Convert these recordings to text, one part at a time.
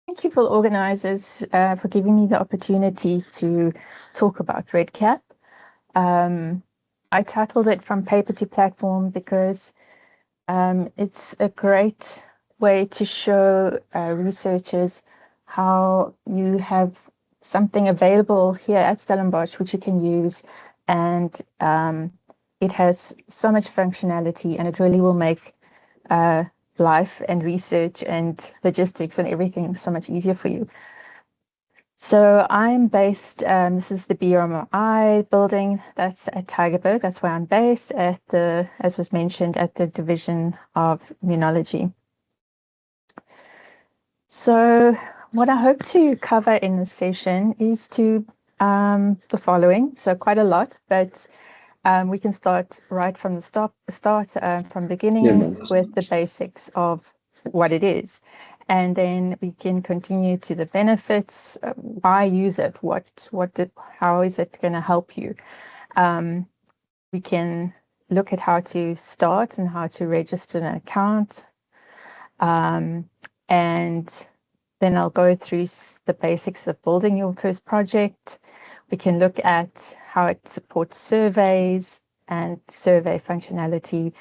Thank you for organizers for giving me the opportunity to talk about REDCap. I titled it From Paper to Platform because it's a great way to show researchers how you have something available here at Stellenbosch which you can use, and it has so much functionality, and it really will make life and research and logistics and everything so much easier for you. So I'm based, this is the BRMI building, that's at Tygerberg, that's where I'm based at the, as was mentioned, at the Division of Immunology. So what I hope to cover in this session is the following, so quite a lot, but we can start right from the start from beginning with the basics of what it is. And then we can continue to the benefits, why use it, how is it going to help you. We can look at how to start and how to register an account. And then I'll go through the basics of building your first project. We can look at how it supports surveys and survey functionality,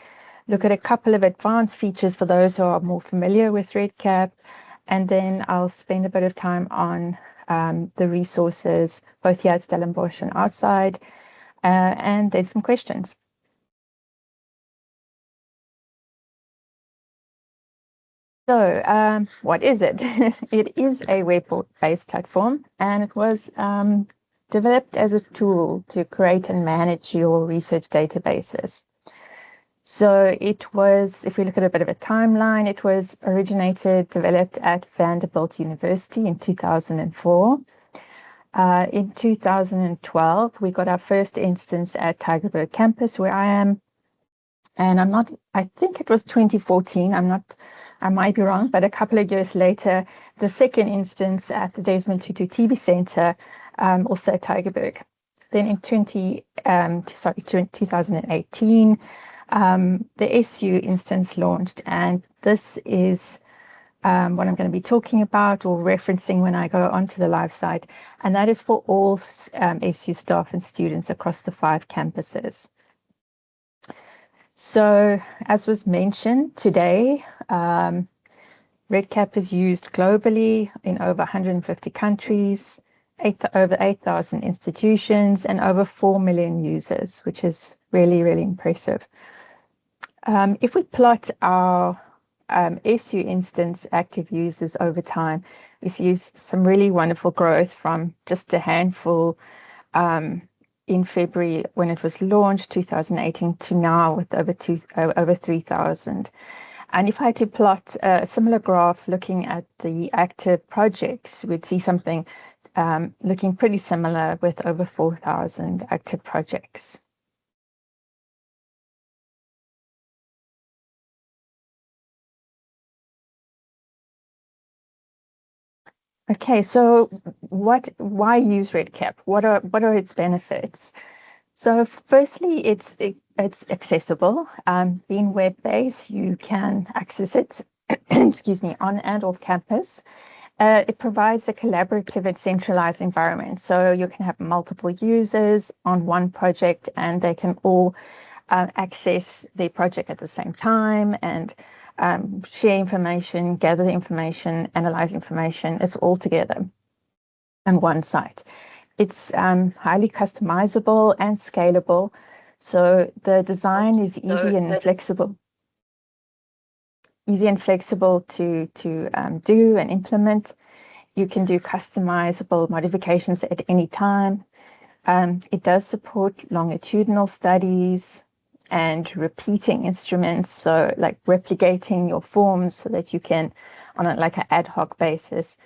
look at a couple of advanced features for those who are more familiar with REDCap, and then I'll spend a bit of time on the resources, both here at Stellenbosch and outside, and then some questions. So what is it? It is a web-based platform, and it was developed as a tool to create and manage your research databases. So it was, if we look at a bit of a timeline, it was developed at Vanderbilt University in 2004. In 2012, we got our first instance at Tygerberg campus, where I am. And I think it was 2014, I might be wrong, but a couple of years later, the second instance at the Desmond Tutu TB Center, also at Tygerberg. Then in 2018, the SU instance launched, and this is what I'm going to be talking about or referencing when I go onto the live site, and that is for all SU staff and students across the 5 campuses. So, as was mentioned today, REDCap is used globally in over 150 countries, over 8,000 institutions, and over 4 million users, which is really, really impressive. If we plot our SU instance active users over time, we see some really wonderful growth from just a handful in February when it was launched, 2018, to now with over 3,000. And if I had to plot a similar graph looking at the active projects, we'd see something looking pretty similar with over 4,000 active projects. Okay, so why use REDCap? What are its benefits? So firstly, it's accessible. Being web-based, you can access it, excuse me, on and off campus. It provides a collaborative and centralized environment. So you can have multiple users on one project, and they can all access their project at the same time and share information, gather the information, analyze information. It's all together on one site. It's highly customizable and scalable. So the design is easy and flexible. Easy and flexible to do and implement. You can do customizable modifications at any time. It does support longitudinal studies and repeating instruments, so like replicating your forms so that you can, on an ad hoc basis,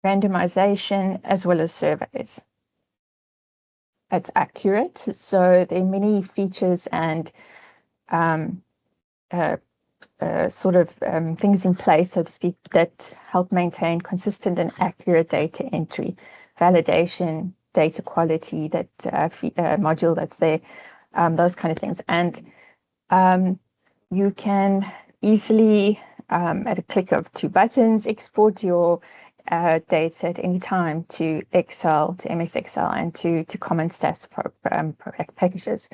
randomization as well as surveys. It's accurate, so there are many features and things in place, so to speak, that help maintain consistent and accurate data entry, validation, data quality, that module that's there, those kind of things. And you can easily at a click of 2 buttons, export your data at any time to Excel, to MS Excel, and to common stats packages,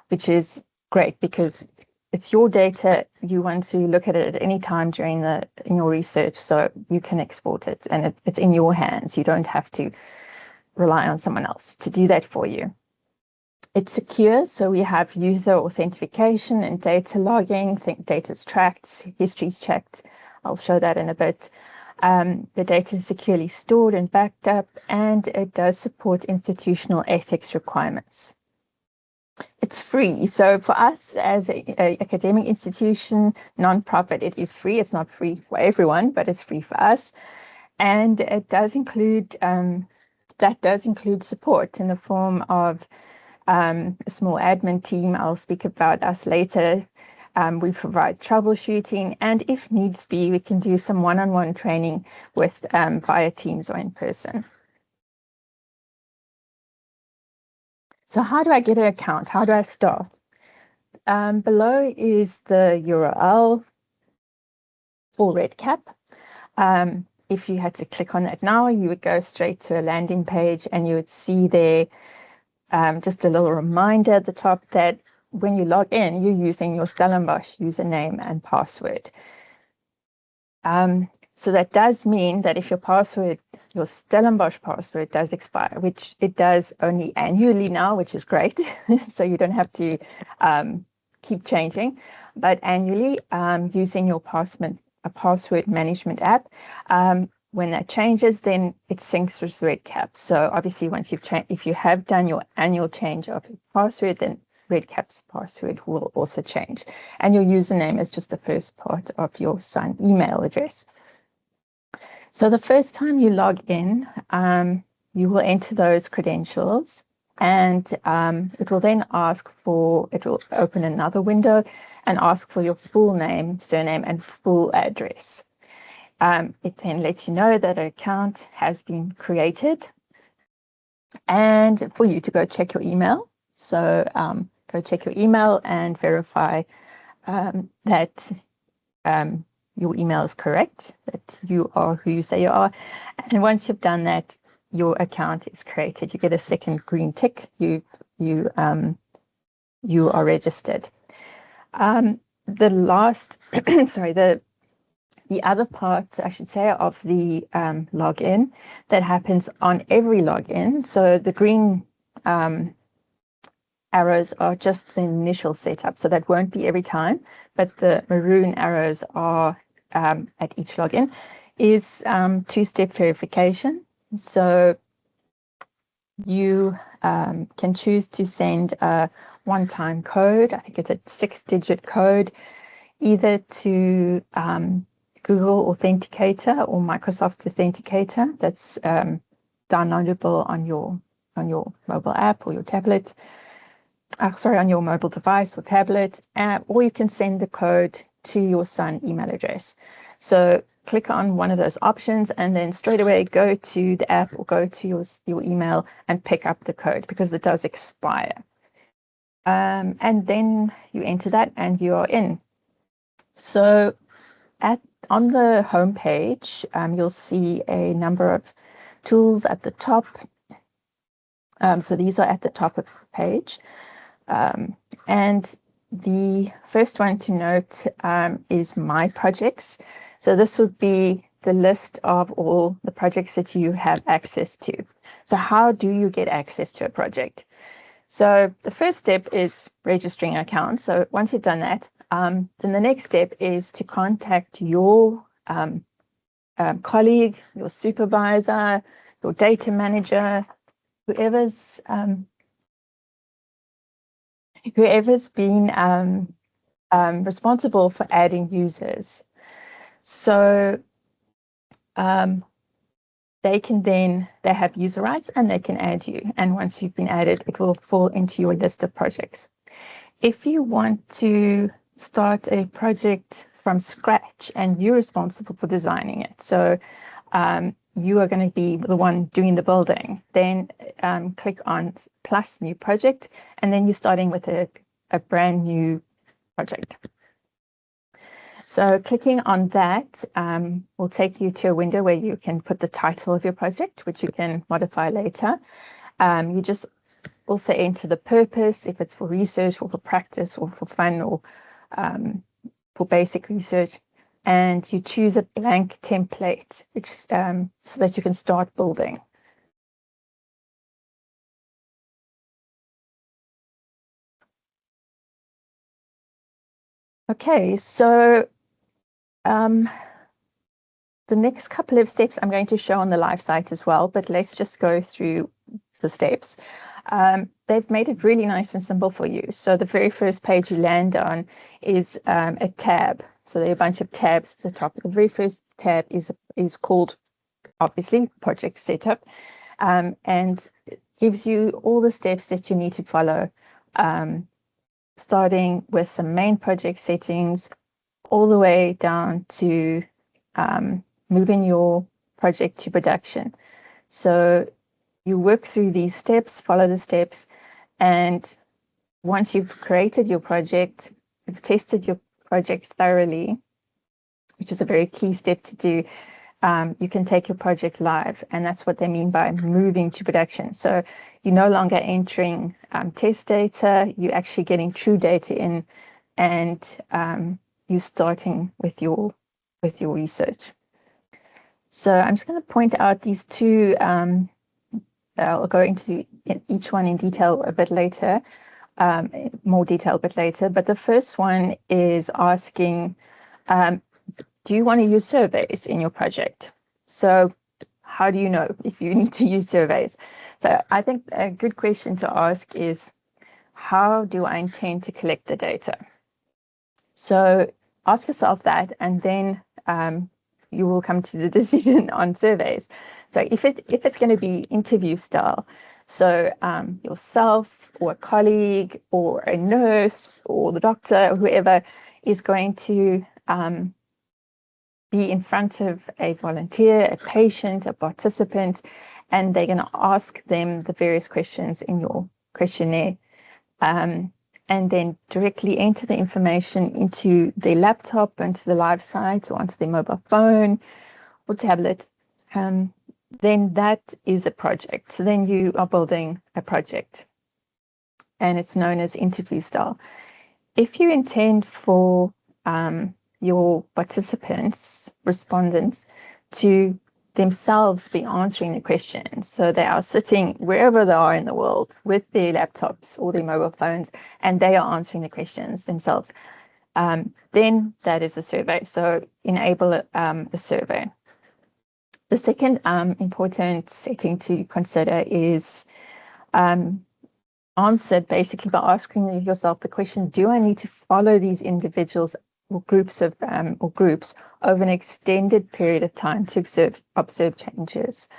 which is great because it's your data. You want to look at it at any time during in your research, so you can export it, and it's in your hands. You don't have to rely on someone else to do that for you. It's secure, so we have user authentication and data logging. Data's tracked, history's checked. I'll show that in a bit. The data is securely stored and backed up, and it does support institutional ethics requirements. It's free. So for us as an academic institution, non-profit, it is free. It's not free for everyone, but it's free for us. And it does include, that does include support in the form of a small admin team. I'll speak about us later. We provide troubleshooting, and if needs be, we can do some one-on-one training with via Teams or in person. So how do I get an account? How do I start? Below is the URL for REDCap. If you had to click on that now, you would go straight to a landing page, and you would see there just a little reminder at the top that when you log in, you're using your Stellenbosch username and password. So that does mean that if your Stellenbosch password does expire, which it does only annually now, which is great, so you don't have to keep changing, but annually using your password management app, when that changes, then it syncs with REDCap. So obviously, once if you have done your annual change of your password, then REDCap's password will also change. And your username is just the first part of your signed email address. So the first time you log in, you will enter those credentials, and it will then it will open another window and ask for your full name, surname, and full address. It then lets you know that an account has been created, and for you to go check your email. So go check your email and verify that your email is correct, that you are who you say you are. And once you've done that, your account is created. You get a second green tick. You are registered. The last, sorry, the other part, I should say, of the login that happens on every login. So the green arrows are just the initial setup, so that won't be every time, but the maroon arrows are at each login, is two-step verification. So you can choose to send a one-time code. I think it's a 6-digit code, either to Google Authenticator or Microsoft Authenticator. That's downloadable on your mobile app or your tablet. On your mobile device or tablet, or you can send the code to your Sun email address. So click on one of those options, and then straight away go to the app or go to your email and pick up the code, because it does expire. And then you enter that and you are in. So on the home page, you'll see a number of tools at the top. So these are at the top of the page. And the first one to note is My Projects. So this would be the list of all the projects that you have access to. So how do you get access to a project? So the first step is registering an account. So once you've done that, then the next step is to contact your colleague, your supervisor, your data manager, whoever's been responsible for adding users. So they have user rights and they can add you. And once you've been added, it will fall into your list of projects. If you want to start a project from scratch and you're responsible for designing it, so you are going to be the one doing the building, then click on plus new project, and then you're starting with a brand new project. So clicking on that will take you to a window where you can put the title of your project, which you can modify later. You just also enter the purpose, if it's for research or for practice or for fun or for basic research, and you choose a blank template, which so that you can start building. Okay, so the next couple of steps I'm going to show on the live site as well, but let's just go through the steps. They've made it really nice and simple for you. So the very first page you land on is a tab. So there are a bunch of tabs at the top. The very first tab is called, obviously, project setup, and it gives you all the steps that you need to follow, starting with some main project settings, all the way down to moving your project to production. So you work through these steps, follow the steps, and once you've created your project, you've tested your project thoroughly, which is a very key step to do, you can take your project live, and that's what they mean by moving to production. So you're no longer entering test data, you're actually getting true data in, and you're starting with your research. So I'm just going to point out these two. I'll go into each one in detail a bit later, more detail a bit later. But the first one is asking, do you want to use surveys in your project? So how do you know if you need to use surveys? So I think a good question to ask is, how do I intend to collect the data? So ask yourself that, and then you will come to the decision on surveys. So if it's going to be interview style, so yourself or a colleague or a nurse or the doctor or whoever is going to be in front of a volunteer, a patient, a participant, and they're going to ask them the various questions in your questionnaire, and then directly enter the information into their laptop, into the live site, or onto their mobile phone or tablet, then that is a project. So then you are building a project, and it's known as interview style. If you intend for your participants, respondents, to themselves be answering the questions, so they are sitting wherever they are in the world with their laptops or their mobile phones, and they are answering the questions themselves, then that is a survey. So enable a survey. The second important setting to consider is answered basically by asking yourself the question, do I need to follow these individuals or groups over an extended period of time to observe changes?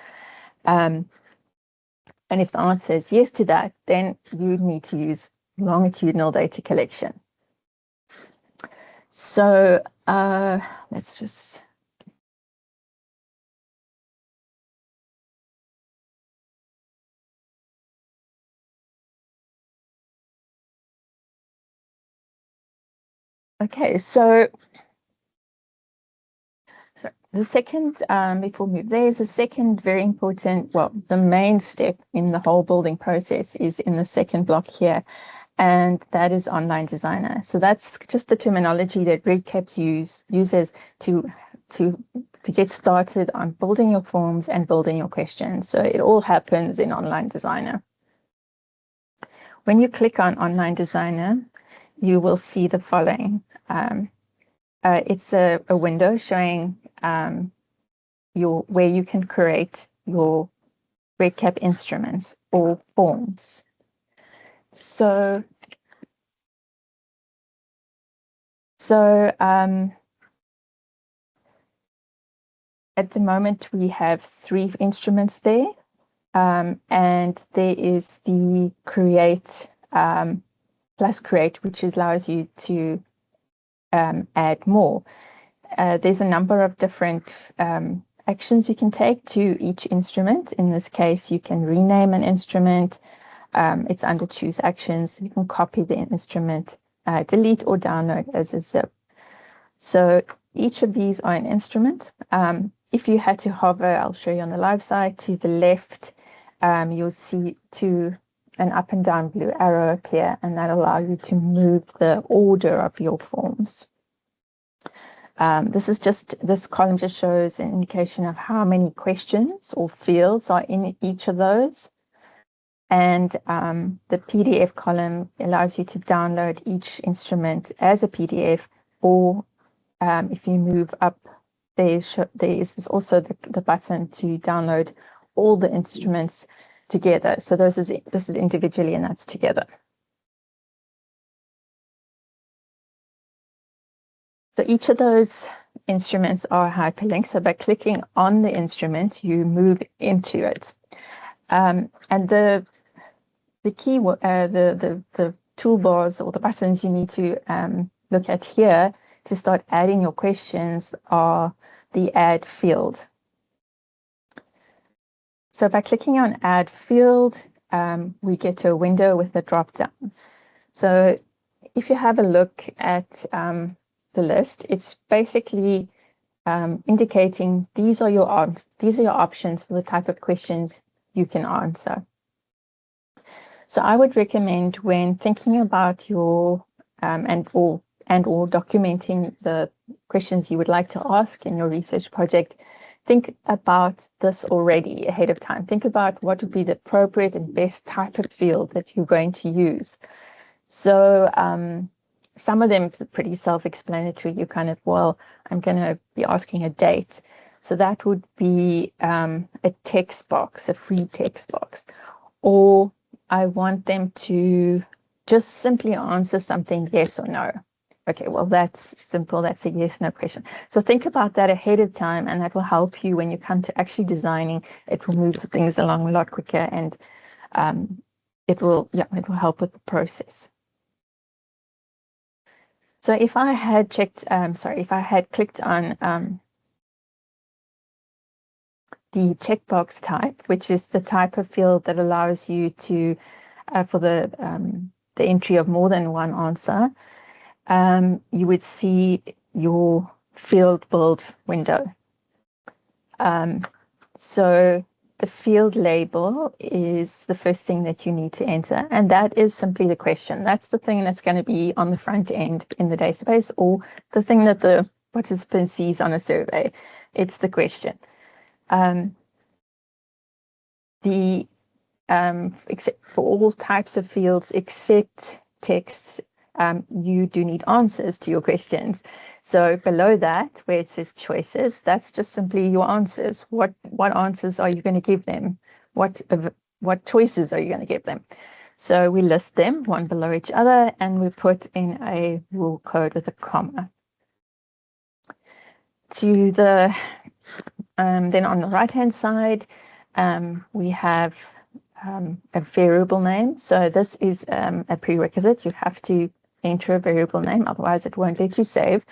And if the answer is yes to that, then you need to use longitudinal data collection. So let's just... Okay, so the second, before we move there, is a second very important, well, the main step in the whole building process is in the second block here, and that is online designer. So that's just the terminology that REDCap uses to get started on building your forms and building your questions. So it all happens in online designer. When you click on online designer, you will see the following. It's a window showing where you can create your REDCap instruments or forms. So at the moment we have 3 instruments there, and there is the create plus create, which allows you to add more. There's a number of different actions you can take to each instrument. In this case, you can rename an instrument. It's under choose actions. You can copy the instrument, delete or download as a zip. So each of these are an instrument. If you had to hover, I'll show you on the live side, to the left, you'll see an up and down blue arrow appear, and that allows you to move the order of your forms. This column just shows an indication of how many questions or fields are in each of those. And the PDF column allows you to download each instrument as a PDF, or if you move up, there is also the button to download all the instruments together. So this is individually, and that's together. So each of those instruments are hyperlinked. So by clicking on the instrument, you move into it. And the key, the toolbars or the buttons you need to look at here to start adding your questions are the add field. So by clicking on add field, we get to a window with a drop down. So if you have a look at the list, it's basically indicating these are your options for the type of questions you can answer. So I would recommend, when thinking about your or documenting the questions you would like to ask in your research project, think about this already ahead of time. Think about what would be the appropriate and best type of field that you're going to use. So some of them are pretty self-explanatory. You kind of, well, I'm going to be asking a date. So that would be a text box, a free text box. Or I want them to just simply answer something yes or no. Okay, well, that's simple. That's a yes, no question. So think about that ahead of time, and that will help you when you come to actually designing. It will move things along a lot quicker, and it will help with the process. So if I had clicked on the checkbox type, which is the type of field that allows you to, for the entry of more than one answer, you would see your field build window. So the field label is the first thing that you need to enter, and that is simply the question. That's the thing that's going to be on the front end in the database, or the thing that the participant sees on a survey. It's the question. Except for all types of fields except text, you do need answers to your questions. So below that, where it says choices, that's just simply your answers. What answers are you going to give them? What choices are you going to give them? So we list them one below each other, and we put in a rule code with a comma. To the then on the right-hand side, we have a variable name. So this is a prerequisite. You have to enter a variable name, otherwise it won't let you save.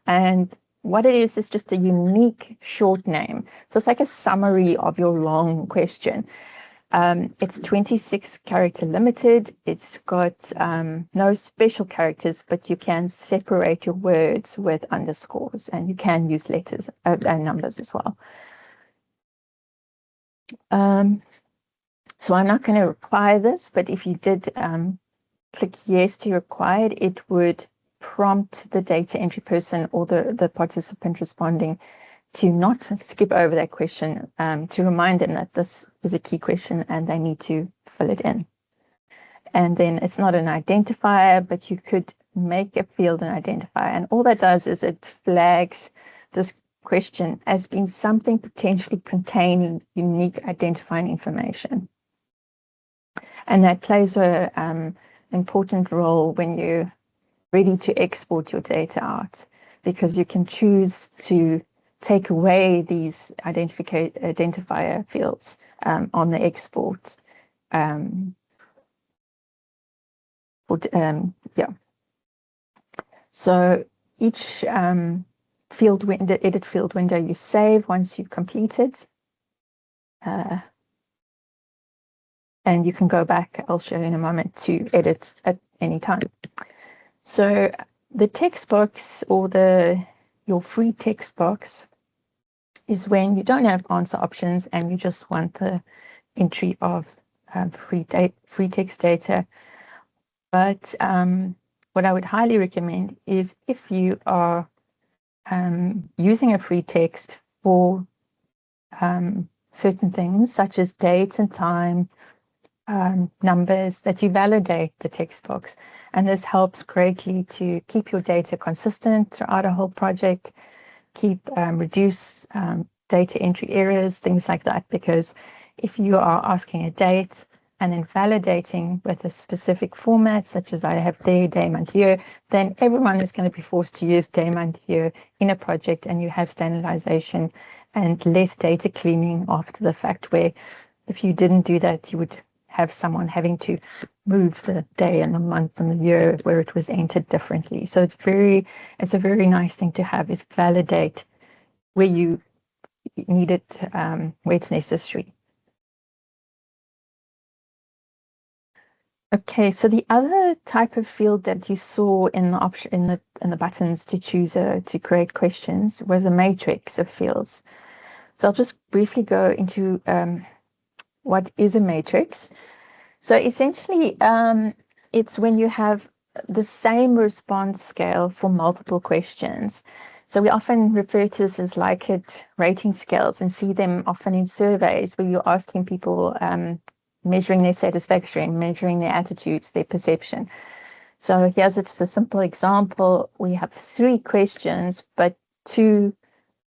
And what it is just a unique short name. So it's like a summary of your long question. It's 26 character limited. It's got no special characters, but you can separate your words with underscores, and you can use letters and numbers as well. So I'm not going to require this, but if you did click yes to required, it would prompt the data entry person or the participant responding to not skip over that question, to remind them that this is a key question and they need to fill it in. And then it's not an identifier, but you could make a field an identifier. And all that does is it flags this question as being something potentially containing unique identifying information. And that plays an important role when you're ready to export your data out, because you can choose to take away these identifier fields on the export. So each field window, edit field window, you save once you've completed. And you can go back, I'll show you in a moment, to edit at any time. So the text box or the your free text box is when you don't have answer options and you just want the entry of free text data. But what I would highly recommend is if you are using a free text for certain things, such as dates and time, numbers, that you validate the text box. And this helps greatly to keep your data consistent throughout a whole project, reduce data entry errors, things like that. Because if you are asking a date and then validating with a specific format, such as I have there, day, month, year, then everyone is going to be forced to use day, month, year in a project, and you have standardization and less data cleaning after the fact, where if you didn't do that, you would have someone having to move the day and the month and the year where it was entered differently. So it's a very nice thing to have, is validate where you need it, where it's necessary. Okay, so the other type of field that you saw in the option in the buttons to choose to create questions was a matrix of fields. So I'll just briefly go into what is a matrix. So essentially, it's when you have the same response scale for multiple questions. So we often refer to this as Likert rating scales, and see them often in surveys where you're asking people, measuring their satisfaction, measuring their attitudes, their perception. So here's just a simple example. We have 3 questions, but 2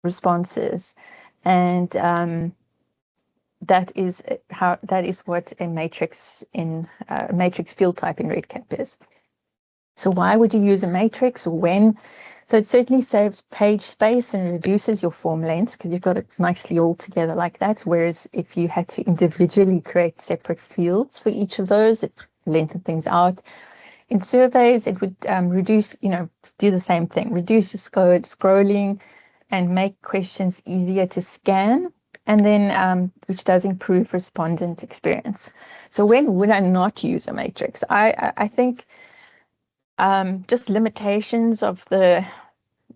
responses. And that is what a matrix field type in REDCap is. So why would you use a matrix, or when? So it certainly saves page space and reduces your form length, because you've got it nicely all together like that. Whereas if you had to individually create separate fields for each of those, it lengthened things out. In surveys, it would reduce, do the same thing, reduce your scrolling and make questions easier to scan, and then which does improve respondent experience. So when would I not use a matrix? I think just limitations of the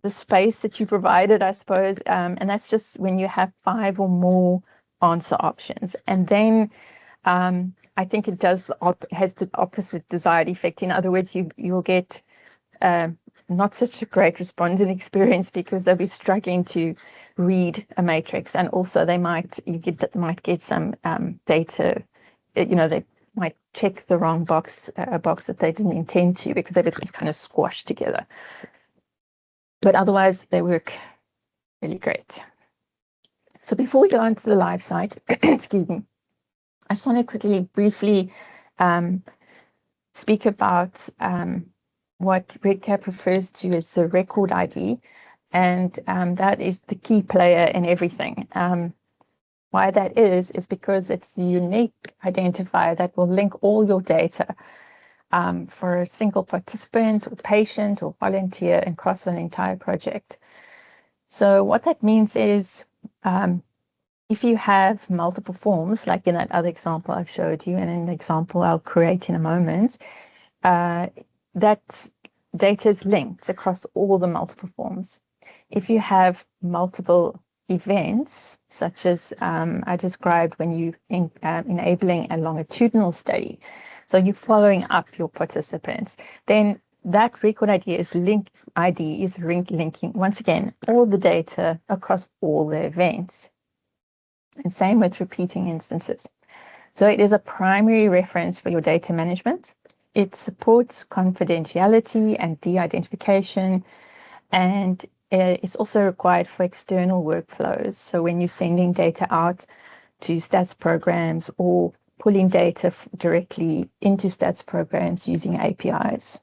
space that you provided, I suppose, and that's just when you have 5 or more answer options. And then I think it has the opposite desired effect. In other words, you'll get not such a great respondent experience, because they'll be struggling to read a matrix, and also they might get some data, they might check the wrong box, a box that they didn't intend to, because everything's kind of squashed together. But otherwise, they work really great. So before we go on to the live site, excuse me, I just want to quickly, briefly speak about what REDCap refers to as the record ID, and that is the key player in everything. Why that is because it's the unique identifier that will link all your data for a single participant or patient or volunteer across an entire project. So what that means is if you have multiple forms, like in that other example I've showed you, and in the example I'll create in a moment, that data is linked across all the multiple forms. If you have multiple events, such as I described when you enabling a longitudinal study, so you're following up your participants, then that record ID is linking, once again, all the data across all the events. And same with repeating instances. So it is a primary reference for your data management. It supports confidentiality and de-identification, and it's also required for external workflows. So when you're sending data out to stats programs or pulling data directly into stats programs using APIs.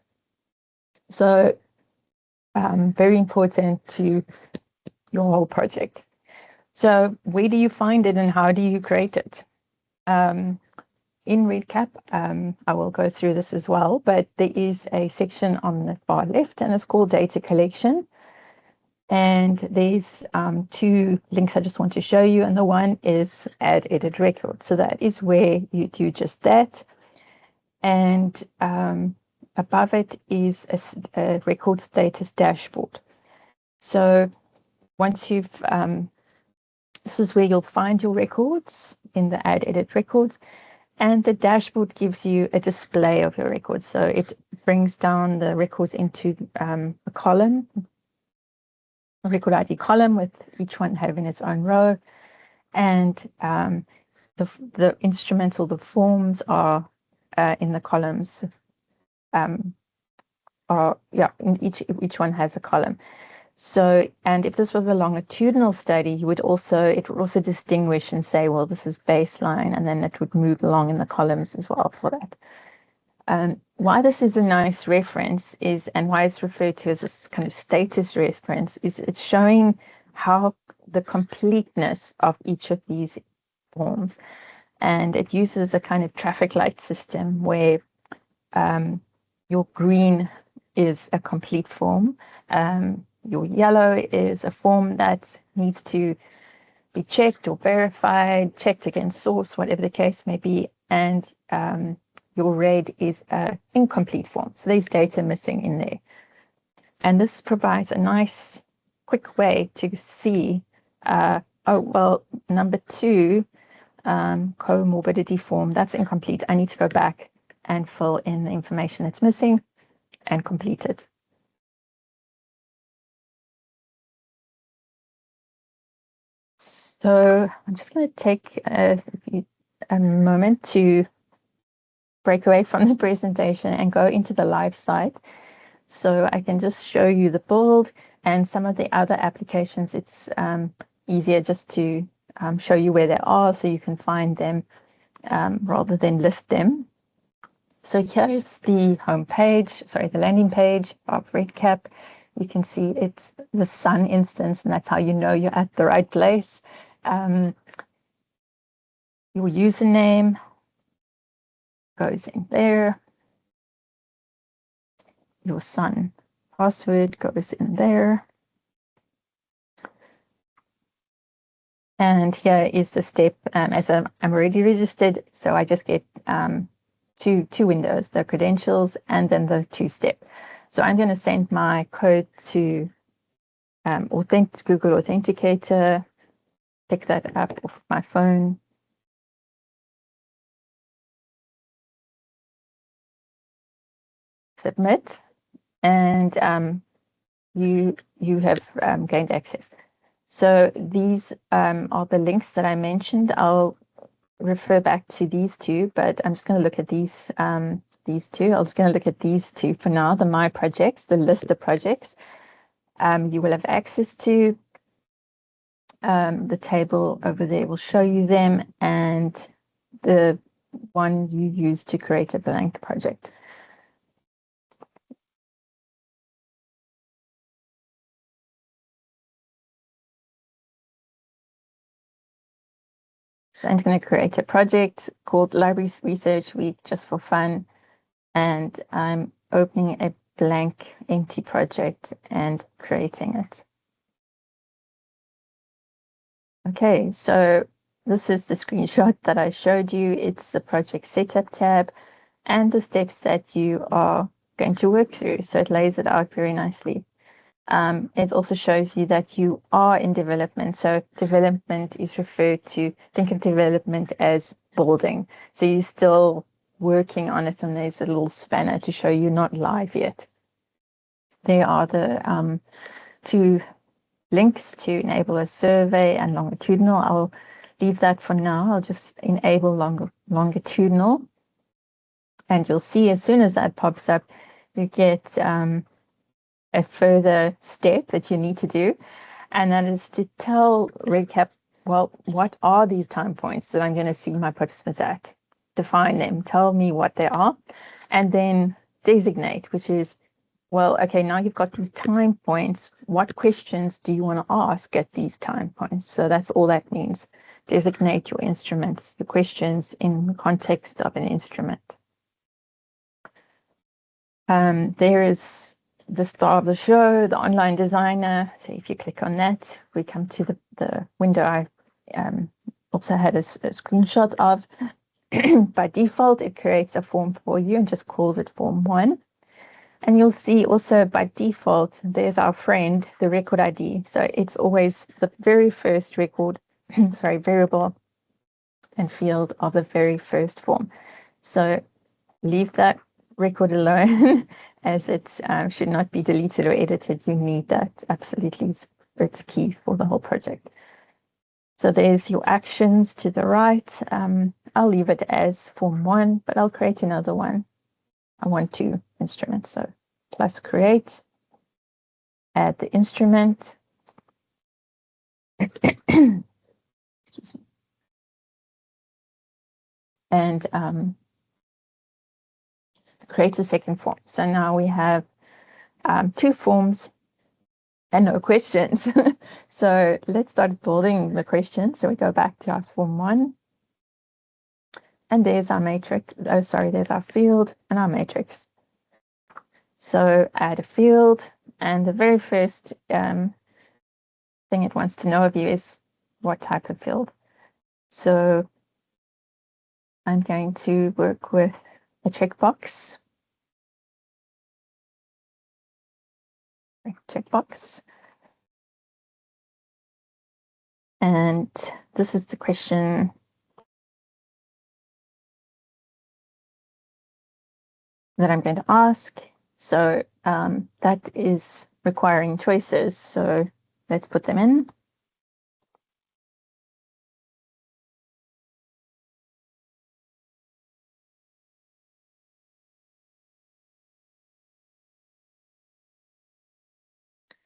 So very important to your whole project. So where do you find it and how do you create it? In REDCap, I will go through this as well, but there is a section on the far left, and it's called data collection. And there's 2 links I just want to show you. And the one is add edit record. So that is where you do just that. And above it is a record status dashboard. So once you've, this is where you'll find your records in the Add Edit Records, and the dashboard gives you a display of your records. So it brings down the records into a column, a record ID column, with each one having its own row, and the instrumental, the forms are in the columns. In each one has a column. So, and if this was a longitudinal study, it would also distinguish and say, well, this is baseline, and then it would move along in the columns as well for that. Why this is a nice reference is, and why it's referred to as this kind of status reference, is it's showing how the completeness of each of these forms, and it uses a kind of traffic light system where your green is a complete form. Your yellow is a form that needs to be checked or verified, checked against source, whatever the case may be. And your red is an incomplete form. So there's data missing in there. And this provides a nice, quick way to see, oh, well, number 2, comorbidity form, that's incomplete. I need to go back and fill in the information that's missing and complete it. So I'm just going to take a moment to break away from the presentation and go into the live site. So I can just show you the build and some of the other applications. It's easier just to show you where they are so you can find them rather than list them. So here's the the landing page of REDCap. You can see it's the Sun instance, and that's how you know you're at the right place. Your username goes in there. Your Sun password goes in there. And here is the step, as I'm already registered, so I just get two windows, the credentials and then the 2-step. So I'm going to send my code to Google Authenticator, pick that up off my phone. Submit, and you have gained access. So these are the links that I mentioned. I'll refer back to these two, but I'm just going to look at these two. I'm just going to look at these two for now, the My Projects, the list of projects. You will have access to. The table over there will show you them, and the one you use to create a blank project. So I'm going to create a project called Library Research Week just for fun, and I'm opening a blank empty project and creating it. Okay, so this is the screenshot that I showed you. It's the project setup tab and the steps that you are going to work through. So it lays it out very nicely. It also shows you that you are in development. So development is referred to, think of development as building. So you're still working on it, and there's a little spanner to show you're not live yet. There are the 2 links to enable a survey and longitudinal. I'll leave that for now. I'll just enable longitudinal. And you'll see as soon as that pops up, you get a further step that you need to do. And that is to tell REDCap, well, what are these time points that I'm going to see my participants at? Define them, tell me what they are, and then designate, which is, well, okay, now you've got these time points. What questions do you want to ask at these time points? So that's all that means. Designate your instruments, the questions in the context of an instrument. There is the star of the show, the online designer. So if you click on that, we come to the window I also had a screenshot of. By default, it creates a form for you and just calls it Form 1. And you'll see also by default, there's our friend, the record ID. So it's always the very first record, sorry, variable and field of the very first form. So leave that record alone as it should not be deleted or edited. You need that absolutely. It's key for the whole project. So there's your actions to the right. I'll leave it as form 1, but I'll create another one. I want 2 instruments. So plus create, add the instrument. Excuse me. And create a second form. So now we have 2 forms and no questions. So let's start building the questions. So we go back to our form 1. And there's our matrix. Oh, sorry, there's our field and our matrix. So add a field. And the very first thing it wants to know of you is what type of field. So I'm going to work with a checkbox. Checkbox. And this is the question that I'm going to ask. So that is requiring choices. So let's put them in.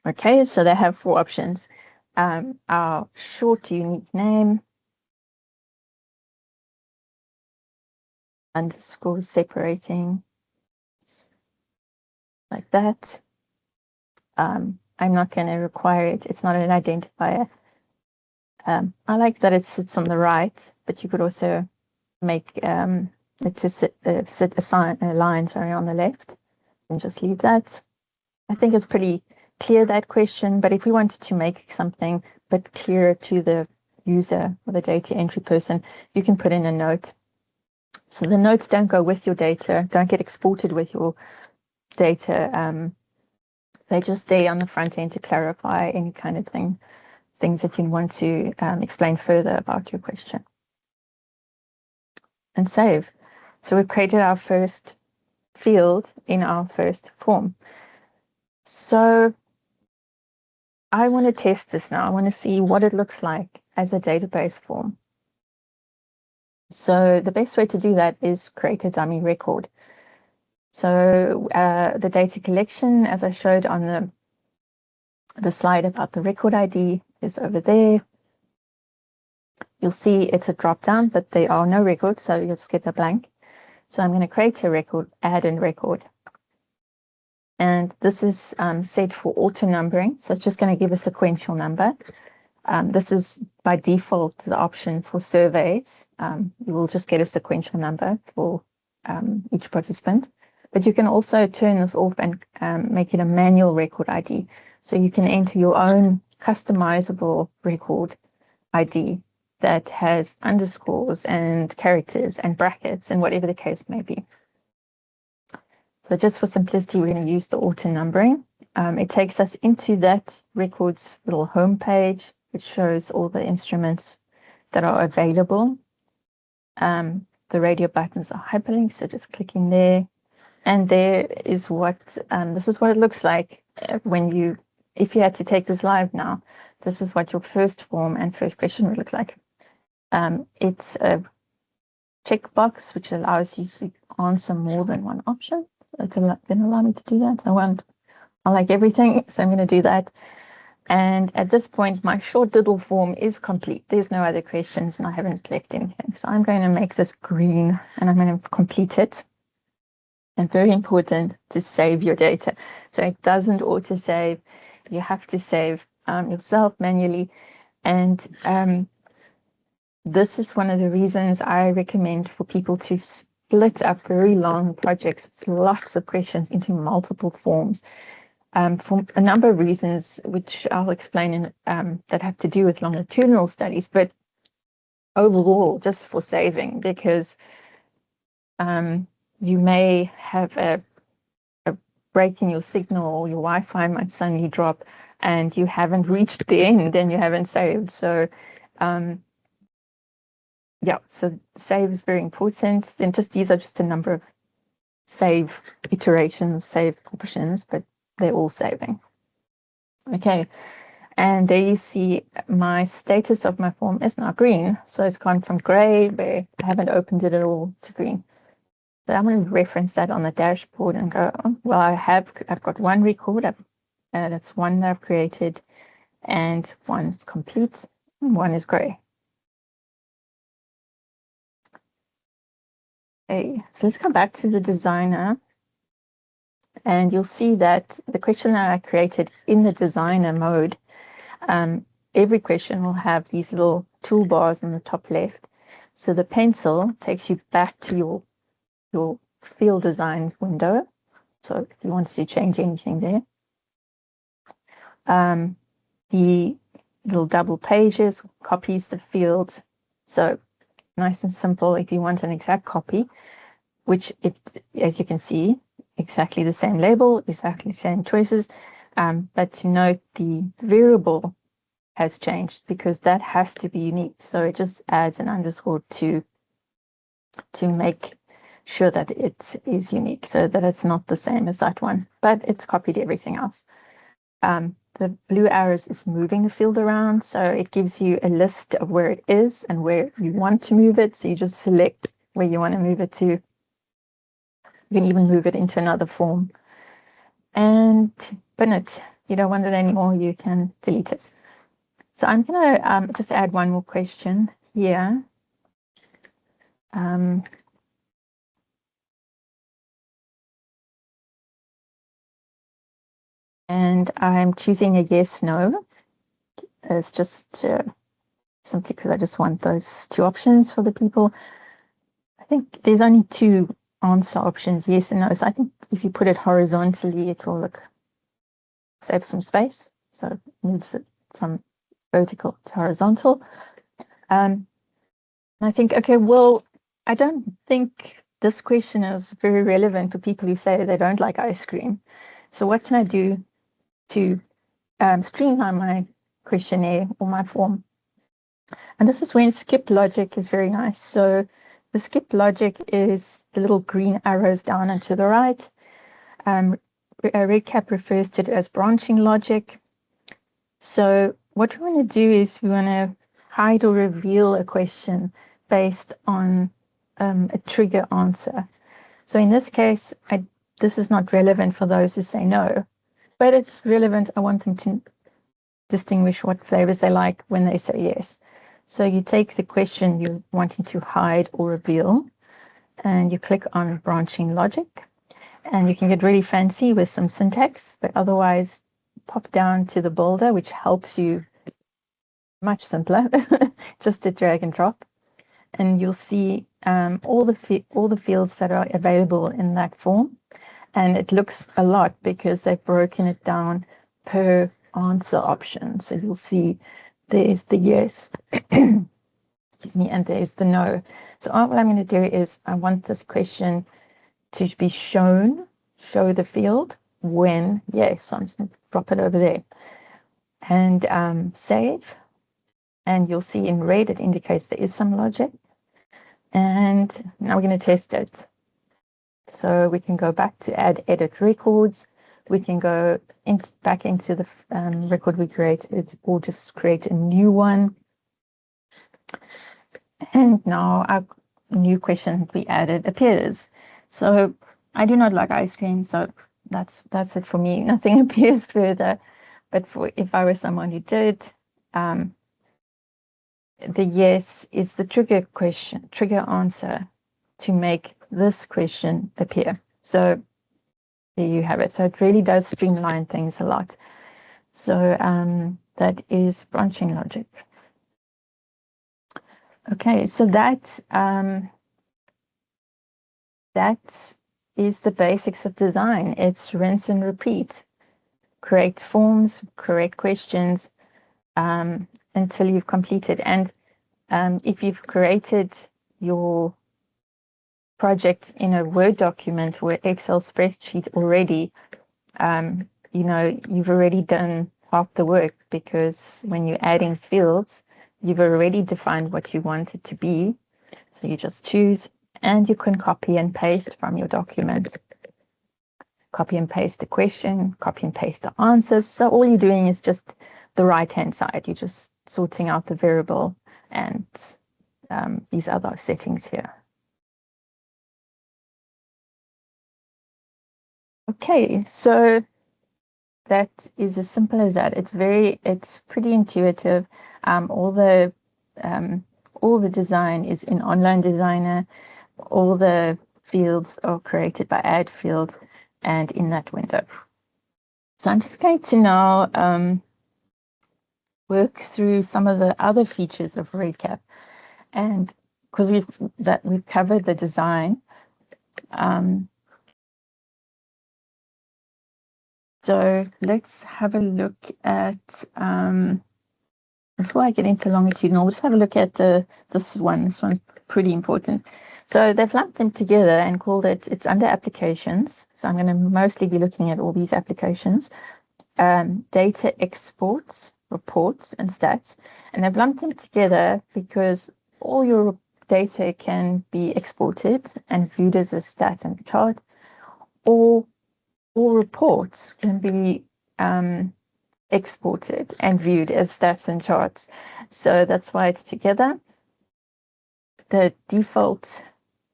Okay, so they have 4 options. Our short unique name, underscore separating, like that. I'm not going to require it. It's not an identifier. I like that it sits on the right, but you could also make it to sit a line, sorry, on the left, and just leave that. I think it's pretty clear, that question, but if we wanted to make something but clearer to the user or the data entry person, you can put in a note. So the notes don't go with your data, don't get exported with your data. They're just there on the front end to clarify any kind of things that you want to explain further about your question. And save. So we've created our first field in our first form. So I want to test this now. I want to see what it looks like as a database form. So the best way to do that is create a dummy record. So the data collection, as I showed on the slide about the record ID, is over there. You'll see it's a drop down, but there are no records, so you'll just get a blank. So I'm going to create a record, add a record. And this is set for auto numbering. So it's just going to give a sequential number. This is by default the option for surveys. You will just get a sequential number for each participant. But you can also turn this off and make it a manual record ID. So you can enter your own customizable record ID that has underscores and characters and brackets and whatever the case may be. So just for simplicity, we're going to use the auto numbering. It takes us into that record's little home page, which shows all the instruments that are available. The radio buttons are hyperlinked, so just click in there. And there is what, this is what it looks like when if you had to take this live now, this is what your first form and first question would look like. It's a checkbox, which allows you to answer more than one option. So it's going to allow me to do that. I like everything, so I'm going to do that. And at this point, my short doodle form is complete. There's no other questions, and I haven't left anything. So I'm going to make this green, and I'm going to complete it. And very important to save your data. So it doesn't auto-save. You have to save yourself manually. And this is one of the reasons I recommend for people to split up very long projects with lots of questions into multiple forms. For a number of reasons, which I'll explain that have to do with longitudinal studies, but overall, just for saving, because you may have a break in your signal or your Wi-Fi might suddenly drop and you haven't reached the end and you haven't saved. So yeah, so save is very important. Then these are just a number of save iterations, save options, but they're all saving. Okay, and there you see my status of my form is now green. So it's gone from gray, where I haven't opened it at all, to green. So I'm going to reference that on the dashboard and go, oh, well, I've got one record, that's one that I've created, and one is complete, and one is gray. Okay, so let's come back to the designer. And you'll see that the question that I created in the designer mode, every question will have these little toolbars in the top left. So the pencil takes you back to your field design window. So if you want to change anything there. The little double pages copies the fields. So nice and simple if you want an exact copy, which as you can see, exactly the same label, exactly the same choices, but to note the variable has changed because that has to be unique. So it just adds an underscore to make sure that it is unique, so that it's not the same as that one, but it's copied everything else. The blue arrows is moving the field around, so it gives you a list of where it is and where you want to move it. So you just select where you want to move it to. You can even move it into another form. And bin it. You don't want it anymore, you can delete it. So I'm going to just add one more question here. And I'm choosing a yes, no. It's just simply because I just want those two options for the people. I think there's only two answer options, yes and no. So I think if you put it horizontally, it will save some space. So it moves it from vertical to horizontal. I think, okay, well, I don't think this question is very relevant for people who say they don't like ice cream. So what can I do to streamline my questionnaire or my form? And this is when skip logic is very nice. So the skip logic is the little green arrows down and to the right. REDCap refers to it as branching logic. So what we want to do is we want to hide or reveal a question based on a trigger answer. So in this case, this is not relevant for those who say no, but it's relevant. I want them to distinguish what flavors they like when they say yes. So you take the question you're wanting to hide or reveal, and you click on branching logic, and you can get really fancy with some syntax, but otherwise pop down to the builder, which helps you much simpler, just to drag and drop. And you'll see all the fields that are available in that form. And it looks a lot because they've broken it down per answer option. So you'll see there's the yes, excuse me, and there's the no. So what I'm going to do is I want this question to be show the field when yes. So I'm just going to drop it over there and save. And you'll see in red, it indicates there is some logic. And now we're going to test it. So we can go back to add edit records. We can go back into the record we created or just create a new one. And now our new question we added appears. So I do not like ice cream, so that's it for me. Nothing appears further. But if I were someone who did, the yes is the trigger answer to make this question appear. So there you have it. So it really does streamline things a lot. So that is branching logic. Okay, so that is the basics of design. It's rinse and repeat. Correct forms, correct questions until you've completed. And if you've created your project in a Word document or Excel spreadsheet already, you know, you've already done half the work, because when you're adding fields, you've already defined what you want it to be. So you just choose, and you can copy and paste from your document. Copy and paste the question, copy and paste the answers. So all you're doing is just the right-hand side. You're just sorting out the variable and these other settings here. Okay, so that is as simple as that. It's pretty intuitive. All the design is in Online Designer. All the fields are created by Add Field and in that window. So I'm just going to now work through some of the other features of REDCap, and because we've covered the design. So let's have a look at, before I get into longitudinal, we'll just have a look at this one. This one's pretty important. So they've lumped them together and called it's under applications. So I'm going to mostly be looking at all these applications, data exports, reports, and stats. And they've lumped them together because all your data can be exported and viewed as a stat and chart, or all reports can be exported and viewed as stats and charts. So that's why it's together. The default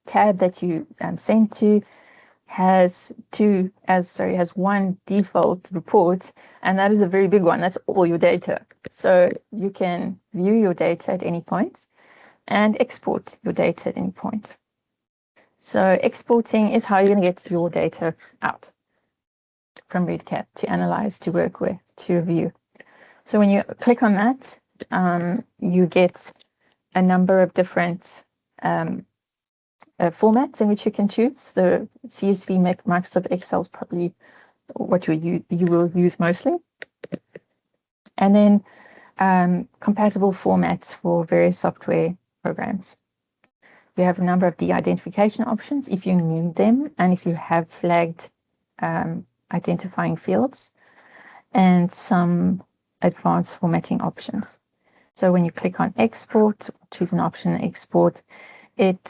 tab that you send to has one default report, and that is a very big one. That's all your data. So you can view your data at any point and export your data at any point. So exporting is how you're going to get your data out from REDCap to analyze, to work with, to review. So when you click on that, you get a number of different formats in which you can choose. The CSV, Microsoft Excel is probably what you will use mostly. And then compatible formats for various software programs. We have a number of de-identification options if you need them, and if you have flagged identifying fields, and some advanced formatting options. So when you click on export, choose an option, export, it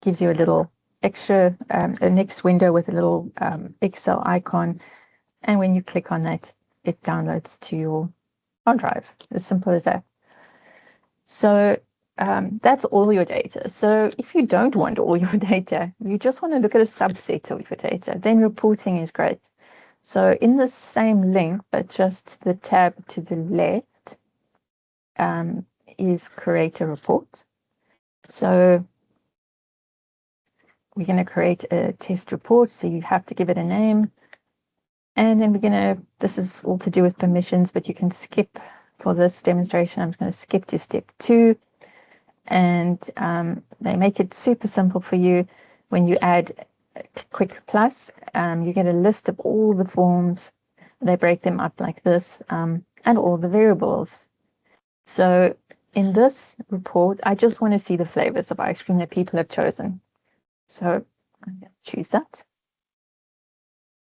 gives you a little extra, a next window with a little Excel icon. And when you click on that, it downloads to your hard drive. As simple as that. So that's all your data. So if you don't want all your data, you just want to look at a subset of your data, then reporting is great. So in the same link, but just the tab to the left, is create a report. So we're going to create a test report. So you have to give it a name. And then this is all to do with permissions, but you can skip for this demonstration. I'm going to skip to step 2. And they make it super simple for you. When you add a quick plus, you get a list of all the forms. They break them up like this, and all the variables. So in this report, I just want to see the flavors of ice cream that people have chosen. So I'm going to choose that.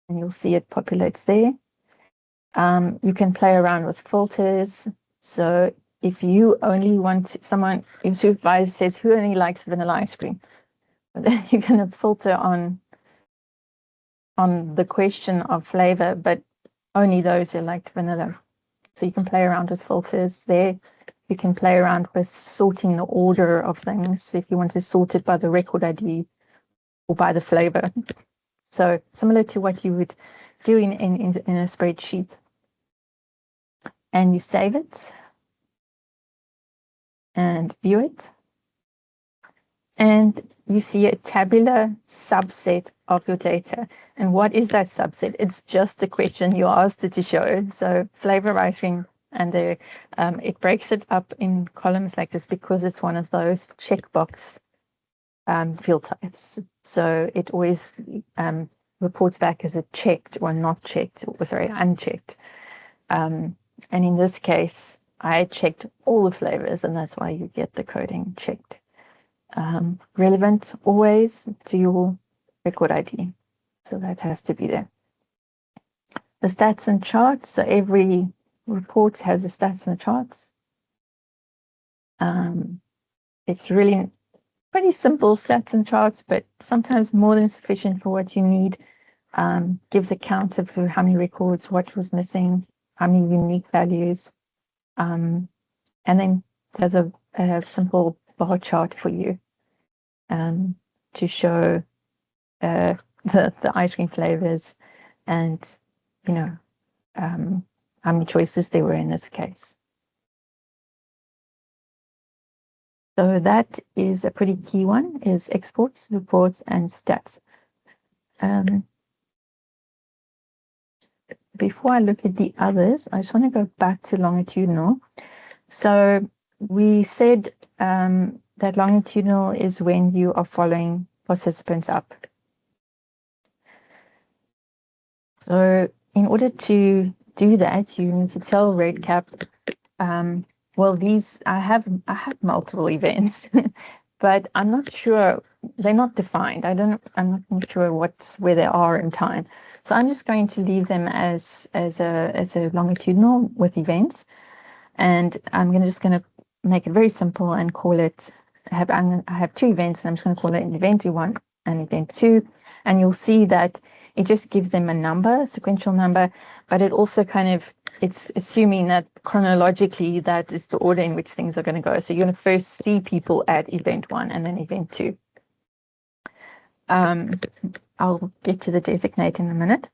And you'll see it populates there. You can play around with filters. So if you only want someone, your supervisor says, who only likes vanilla ice cream? Then you're going to filter on the question of flavor, but only those who like vanilla. So you can play around with filters there. You can play around with sorting the order of things if you want to sort it by the record ID or by the flavor. So similar to what you would do in a spreadsheet. And you save it and view it. And you see a tabular subset of your data. And what is that subset? It's just the question you asked it to show. So flavor ice cream, and it breaks it up in columns like this because it's one of those checkbox field types. So it always reports back as a checked or not checked, or sorry, unchecked. And in this case, I checked all the flavors, and that's why you get the coding checked. Relevant always to your record ID. So that has to be there. the stats and charts. So every report has the stats and charts. It's really pretty simple stats and charts, but sometimes more than sufficient for what you need. Gives a count of how many records, what was missing, how many unique values, and then there's a simple bar chart for you to show the ice cream flavors and, you know, how many choices there were in this case. So that is a pretty key one, is exports, reports, and stats. Before I look at the others, I just want to go back to longitudinal. So we said that longitudinal is when you are following participants up. So in order to do that, you need to tell REDCap, well, these I have multiple events, but I'm not sure, they're not defined. I'm not sure where they are in time. So I'm just going to leave them as a longitudinal with events, and I'm just going to make it very simple and call it. I have two events, and I'm just going to call it an event 1 and event 2, and you'll see that it just gives them a number, sequential number, but it also it's assuming that chronologically that is the order in which things are going to go. So you're going to first see people at event 1 and then event 2. I'll get to the designate in a minute.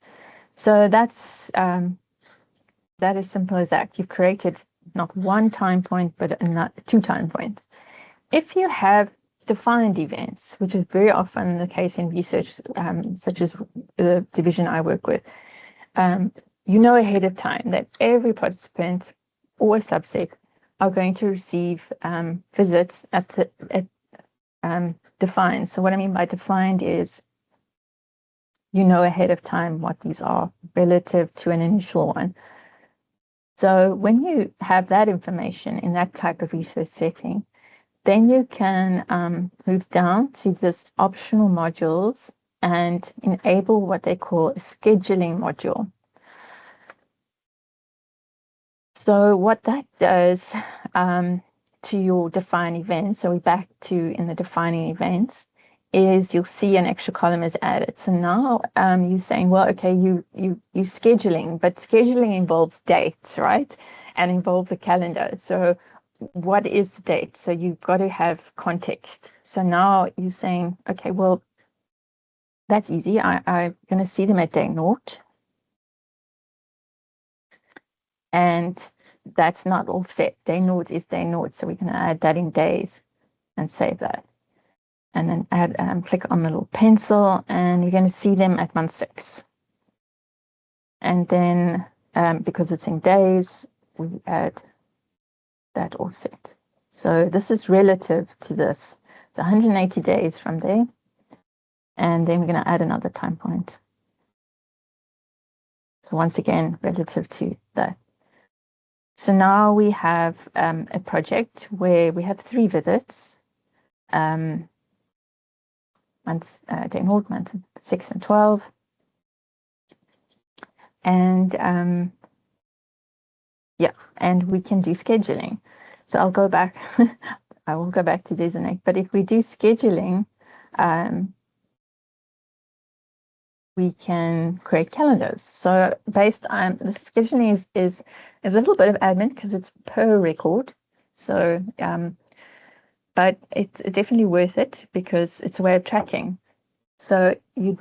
So that's that is simple as that. You've created not one time point, but two time points. If you have defined events, which is very often the case in research, such as the division I work with, you know ahead of time that every participant or subset are going to receive visits at defined. So what I mean by defined is you know ahead of time what these are relative to an initial one. So when you have that information in that type of research setting, then you can move down to this optional modules and enable what they call a scheduling module. So what that does to your define events, so we're back to in the defining events, is you'll see an extra column is added. So now you're saying, well, okay, you scheduling, but scheduling involves dates, right? And involves a calendar. So what is the date? So you've got to have context. So now you're saying, okay, well, that's easy. I'm going to see them at day 0. And that's not all set. Day 0 is day 0. So we're going to add that in days and save that. And then add, click on the little pencil, and you're going to see them at month 6. And then because it's in days, we add that offset. So this is relative to this. It's 180 days from there. And then we're going to add another time point. So once again, relative to that. So now we have a project where we have 3 visits. Day 0, month 6 and 12. And yeah, and we can do scheduling. So I'll go back, I will go back to designate, but if we do scheduling, we can create calendars. So based on the scheduling is a little bit of admin because it's per record. So but it's definitely worth it because it's a way of tracking. So you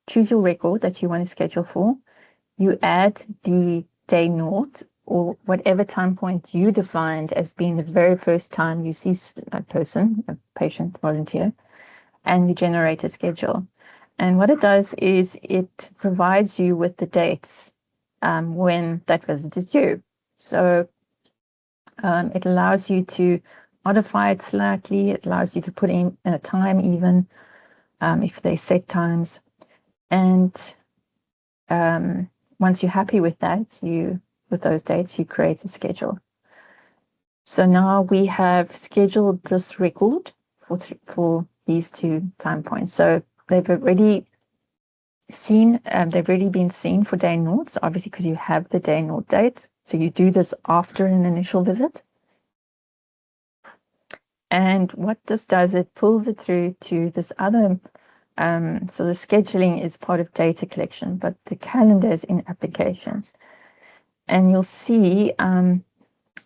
choose your record that you want to schedule for. You add the day 0 or whatever time point you defined as being the very first time you see a person, a patient, volunteer, and you generate a schedule. And what it does is it provides you with the dates when that visit is due. So it allows you to modify it slightly. It allows you to put in a time even if they set times. And once you're happy with that, with those dates, you create a schedule. So now we have scheduled this record for these 2 time points. So they've already seen, they've already been seen for day naught, so obviously because you have the day naught date. So you do this after an initial visit. And what this does, it pulls it through to this other, so the scheduling is part of data collection, but the calendar is in applications. And you'll see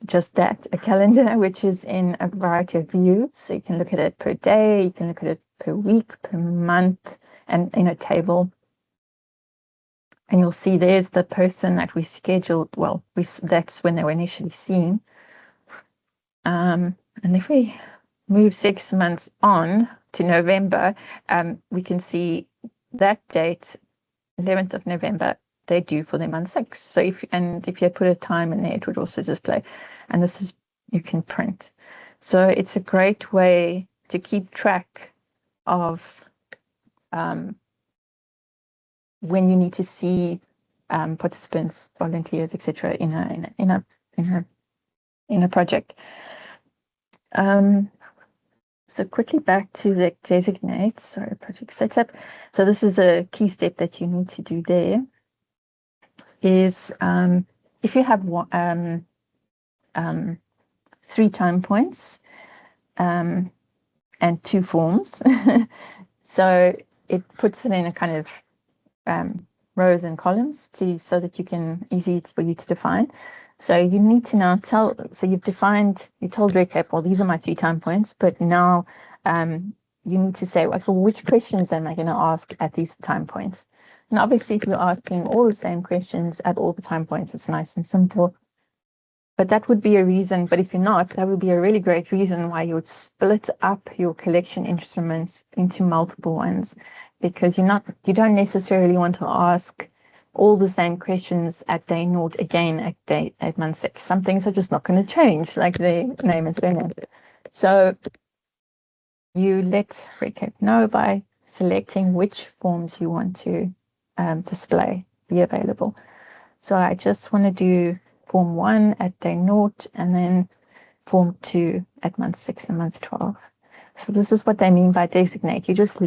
just that, a calendar, which is in a variety of views. So you can look at it per day, you can look at it per week, per month, and in a table. And you'll see there's the person that we scheduled. Well, that's when they were initially seen. And if we move 6 months on to November, we can see that date, 11th of November, they're due for their month 6. So if you put a time in there, it would also display. And this is, you can print. So it's a great way to keep track of when you need to see participants, volunteers, etc. in a project. So quickly back to the designate, sorry, project setup. So this is a key step that you need to do there. Is if you have 3 time points and 2 forms, so it puts it in a kind of rows and columns so that you can easy for you to define. So you need to now so you told REDCap, well, these are my 3 time points, but now you need to say, well, which questions am I going to ask at these time points? And obviously, if you're asking all the same questions at all the time points, it's nice and simple. But that would be a reason. But if you're not, that would be a really great reason why you would split up your collection instruments into multiple ones, because you don't necessarily want to ask all the same questions at day naught again at month 6. Some things are just not going to change, like the name and surname. So you let REDCap know by selecting which forms you want to display, be available. So I just want to do form 1 at day naught and then form 2 at month 6 and month 12. So this is what they mean by designate. You're just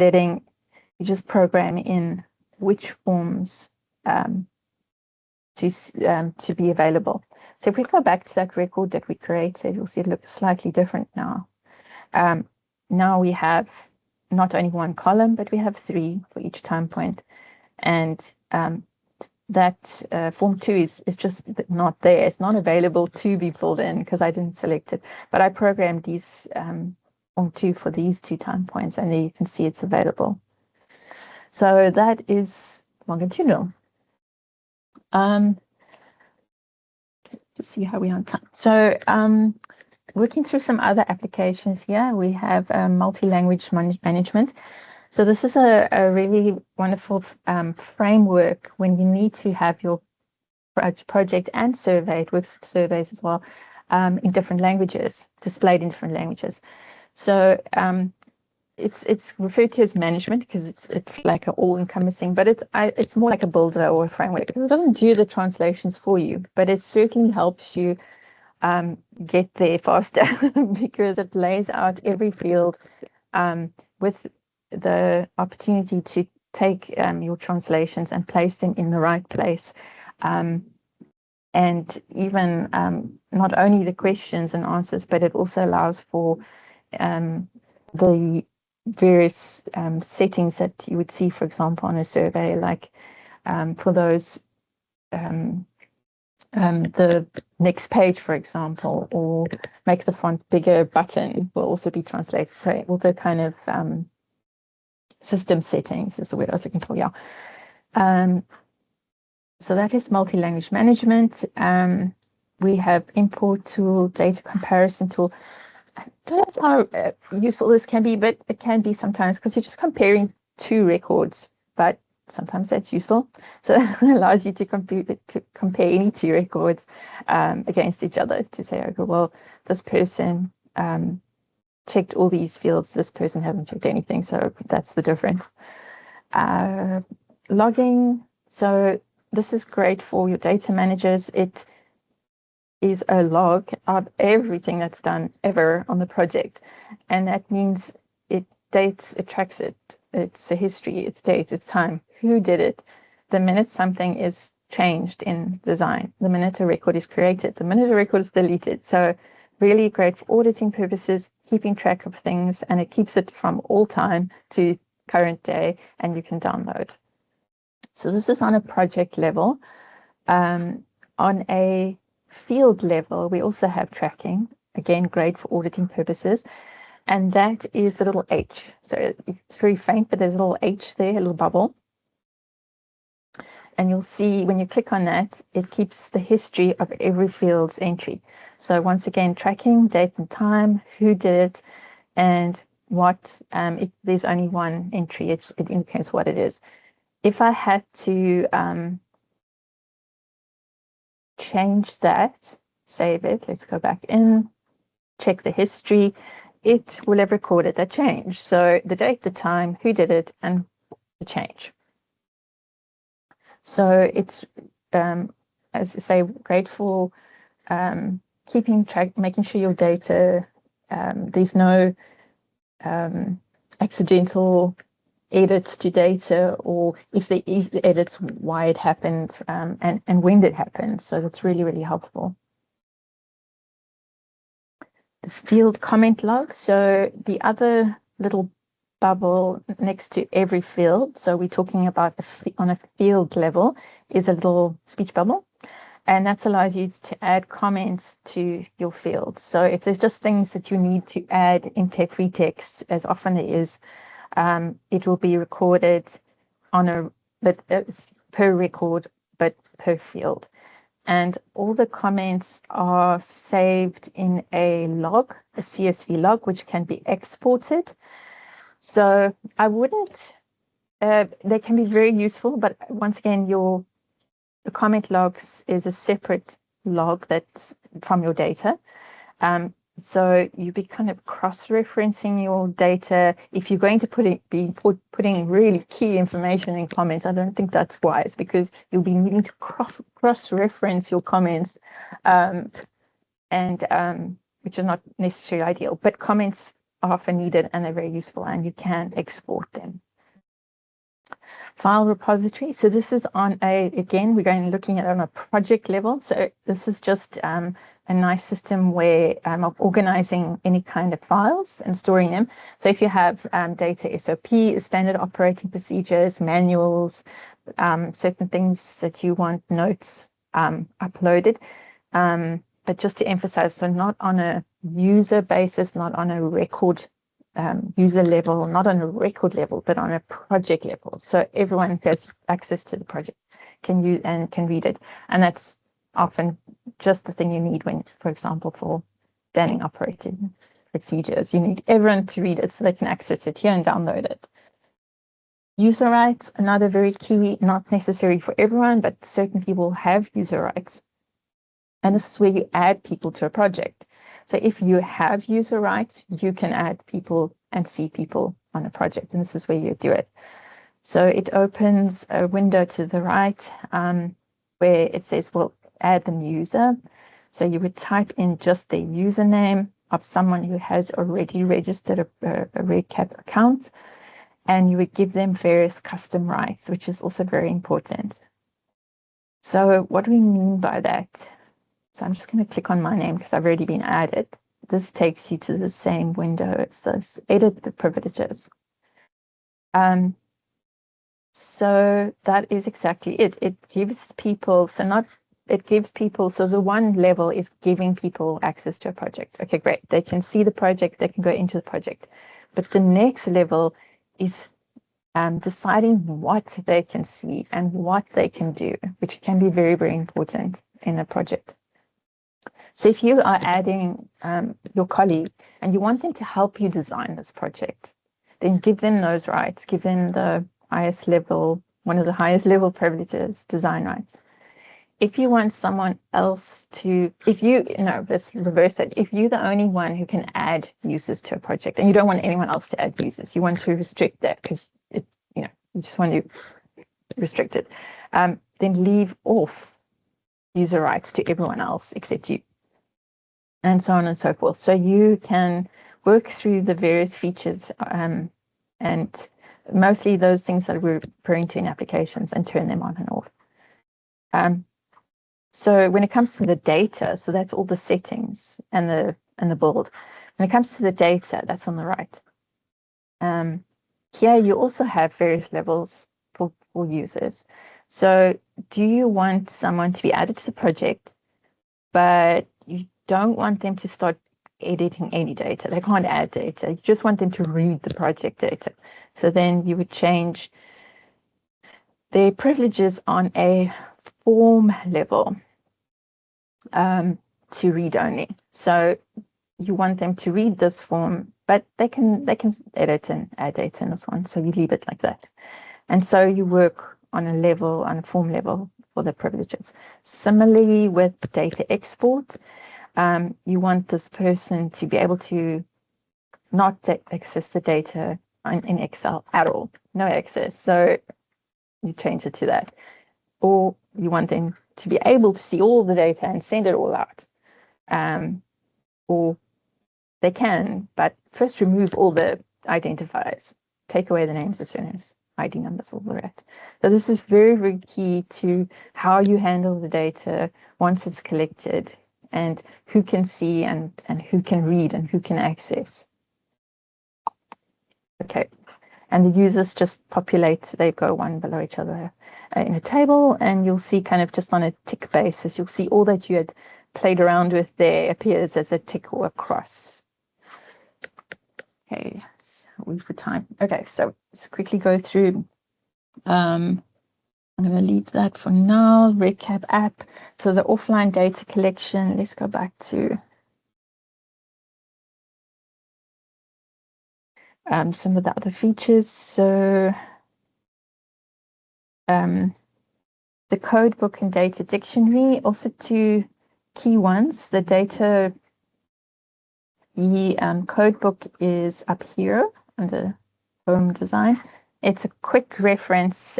program in which forms to be available. So if we go back to that record that we created, you'll see it looks slightly different now. Now we have not only 1 column, but we have 3 for each time point. And that form 2 is just not there. It's not available to be filled in because I didn't select it. But I programmed these form 2 for these 2 time points, and there you can see it's available. So that is longitudinal. Let's see how we are on time. So working through some other applications here, we have multi-language management. So this is a really wonderful framework when you need to have your project and survey, it works with surveys as well, in different languages, displayed in different languages. So it's referred to as management because it's like an all-encompassing, but it's more like a builder or a framework because it doesn't do the translations for you, but it certainly helps you get there faster because it lays out every field with the opportunity to take your translations and place them in the right place. And even not only the questions and answers, but it also allows for the various settings that you would see, for example, on a survey, like for those, the next page, for example, or make the font bigger button will also be translated. So all the kind of system settings is the word I was looking for, yeah. So that is multi-language management. We have import tool, data comparison tool. I don't know how useful this can be, but it can be sometimes because you're just comparing 2 records, but sometimes that's useful. So it allows you to compare any 2 records against each other to say, okay, well, this person checked all these fields, this person hasn't checked anything, so that's the difference. Logging, so this is great for your data managers. It is a log of everything that's done ever on the project, and that means it dates, it tracks it, it's a history, it's dates, it's time. who did it, the minute something is changed in design, the minute a record is created, the minute a record is deleted. So really great for auditing purposes, keeping track of things, and it keeps it from all time to current day, and you can download. So this is on a project level. On a field level, we also have tracking, again, great for auditing purposes, and that is the little H. So it's very faint, but there's a little H there, a little bubble. And you'll see when you click on that, it keeps the history of every field's entry. So once again, tracking, date and time, who did it, and what, if there's only one entry, it indicates what it is. If I had to change that, save it, let's go back in, check the history, it will have recorded that change. So the date, the time, who did it, and the change. So it's, as I say, great for keeping track, making sure your data, there's no accidental edits to data, or if there is the edits, why it happened, and when it happened. So that's really, really helpful. The field comment log. So the other little bubble next to every field, so we're talking about on a field level, is a little speech bubble, and that allows you to add comments to your field. So if there's just things that you need to add in free text, as often it is, it will be recorded on per record, but per field. And all the comments are saved in a log, a CSV log, which can be exported. So I wouldn't, they can be very useful, but once again, the comment logs is a separate log that's from your data. So you'll be kind of cross-referencing your data. If you're going to putting really key information in comments, I don't think that's wise, because you'll be needing to cross-reference your comments, which are not necessarily ideal. But comments are often needed, and they're very useful, and you can export them. File repository. So this is again, we're going looking at it on a project level. So this is just a nice system where of organizing any kind of files and storing them. So if you have data SOP, standard operating procedures, manuals, certain things that you want notes uploaded. But just to emphasize, so not on a user basis, not on a record user level, not on a record level, but on a project level. So everyone who has access to the project can use and can read it. And that's often just the thing you need when, for example, for standing operating procedures, you need everyone to read it so they can access it here and download it. User rights, another very key, not necessary for everyone, but certain people have user rights. And this is where you add people to a project. So if you have user rights, you can add people and see people on a project, and this is where you do it. So it opens a window to the right where it says, well, add the user. So you would type in just the username of someone who has already registered a REDCap account, and you would give them various custom rights, which is also very important. So what do we mean by that? So I'm just going to click on my name because I've already been added. This takes you to the same window. It's this edit the privileges. So that is exactly it. It gives people, so the one level is giving people access to a project. Okay, great. They can see the project, they can go into the project. But the next level is deciding what they can see and what they can do, which can be very, very important in a project. So if you are adding your colleague and you want them to help you design this project, then give them those rights, give them the highest level, one of the highest level privileges, design rights. If you want someone else to, let's reverse it. If you're the only one who can add users to a project and you don't want anyone else to add users, you want to restrict that because you just want to restrict it, then leave off user rights to everyone else except you, and so on and so forth. So you can work through the various features and mostly those things that we're referring to in applications, and turn them on and off. So when it comes to the data, so that's all the settings and the build. When it comes to the data, that's on the right. Here you also have various levels for users. So do you want someone to be added to the project, but you don't want them to start editing any data? They can't add data. You just want them to read the project data. So then you would change their privileges on a form level to read only. So you want them to read this form, but they can edit and add data in this one. So you leave it like that. And so you work on a form level for the privileges. Similarly with data export, you want this person to be able to not access the data in Excel at all, no access. So you change it to that. Or you want them to be able to see all the data and send it all out. Or they can, but first remove all the identifiers, take away the names, the surnames, ID numbers, all the rest. So this is very, very key to how you handle the data once it's collected, and who can see and who can read and who can access. Okay, and the users just populate, they go one below each other in a table, and you'll see kind of just on a tick basis, you'll see all that you had played around with there appears as a tick or a cross. Okay, so wait for time. Okay, so let's quickly go through. I'm going to leave that for now. REDCap app. So the offline data collection. Let's go back to some of the other features. So the code book and data dictionary, also two key ones. The data, the code book is up here under home design. It's a quick reference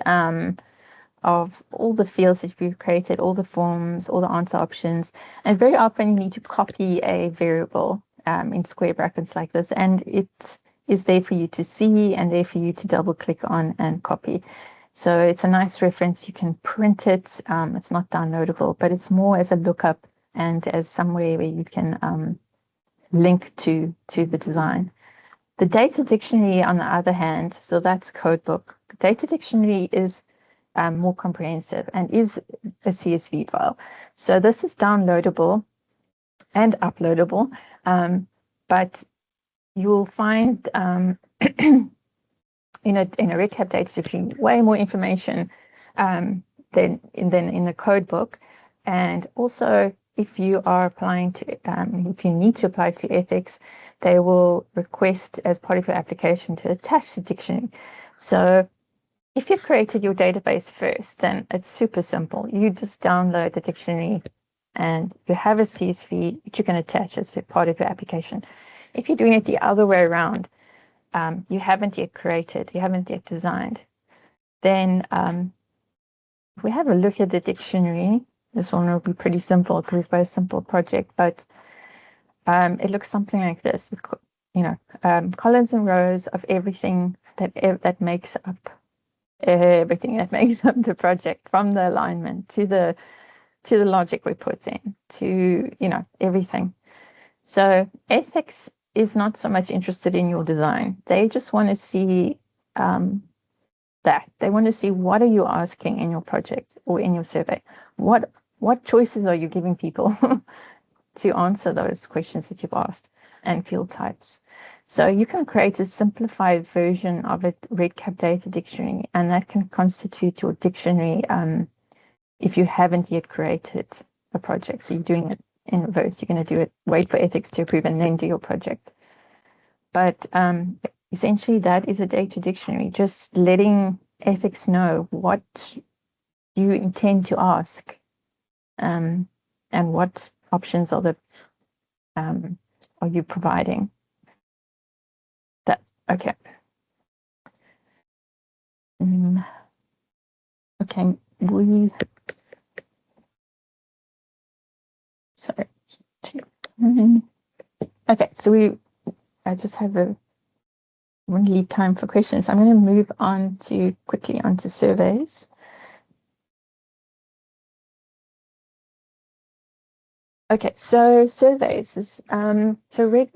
of all the fields that you've created, all the forms, all the answer options. And very often you need to copy a variable in square brackets like this, and it is there for you to see and there for you to double click on and copy. So it's a nice reference. You can print it. It's not downloadable, but it's more as a lookup and as somewhere where you can link to the design. The data dictionary, on the other hand, so that's codebook. Data dictionary is more comprehensive and is a CSV file. So this is downloadable and uploadable, but you'll find in a REDCap data dictionary way more information than in the code book. And also, if you are applying to, if you need to apply to ethics, they will request as part of your application to attach the dictionary. So if you've created your database first, then it's super simple. You just download the dictionary and you have a CSV that you can attach as a part of your application. If you're doing it the other way around, you haven't yet created, you haven't yet designed, then if we have a look at the dictionary, this one will be pretty simple because we've got a simple project, but it looks something like this, with columns and rows of everything that makes up the project, from the alignment to the logic we put in to everything. So ethics is not so much interested in your design. They just want to see that. They want to see, what are you asking in your project or in your survey? What choices are you giving people to answer those questions that you've asked, and field types. So you can create a simplified version of a REDCap data dictionary, and that can constitute your dictionary if you haven't yet created a project. So you're doing it in reverse. You're going to do it, wait for ethics to approve, and then do your project. But essentially, that is a data dictionary, just letting ethics know what you intend to ask, and what options are you providing. That okay. Okay, sorry. Okay, so I just have want to leave time for questions. I'm going to move on to quickly onto surveys. Okay, so surveys is REDCap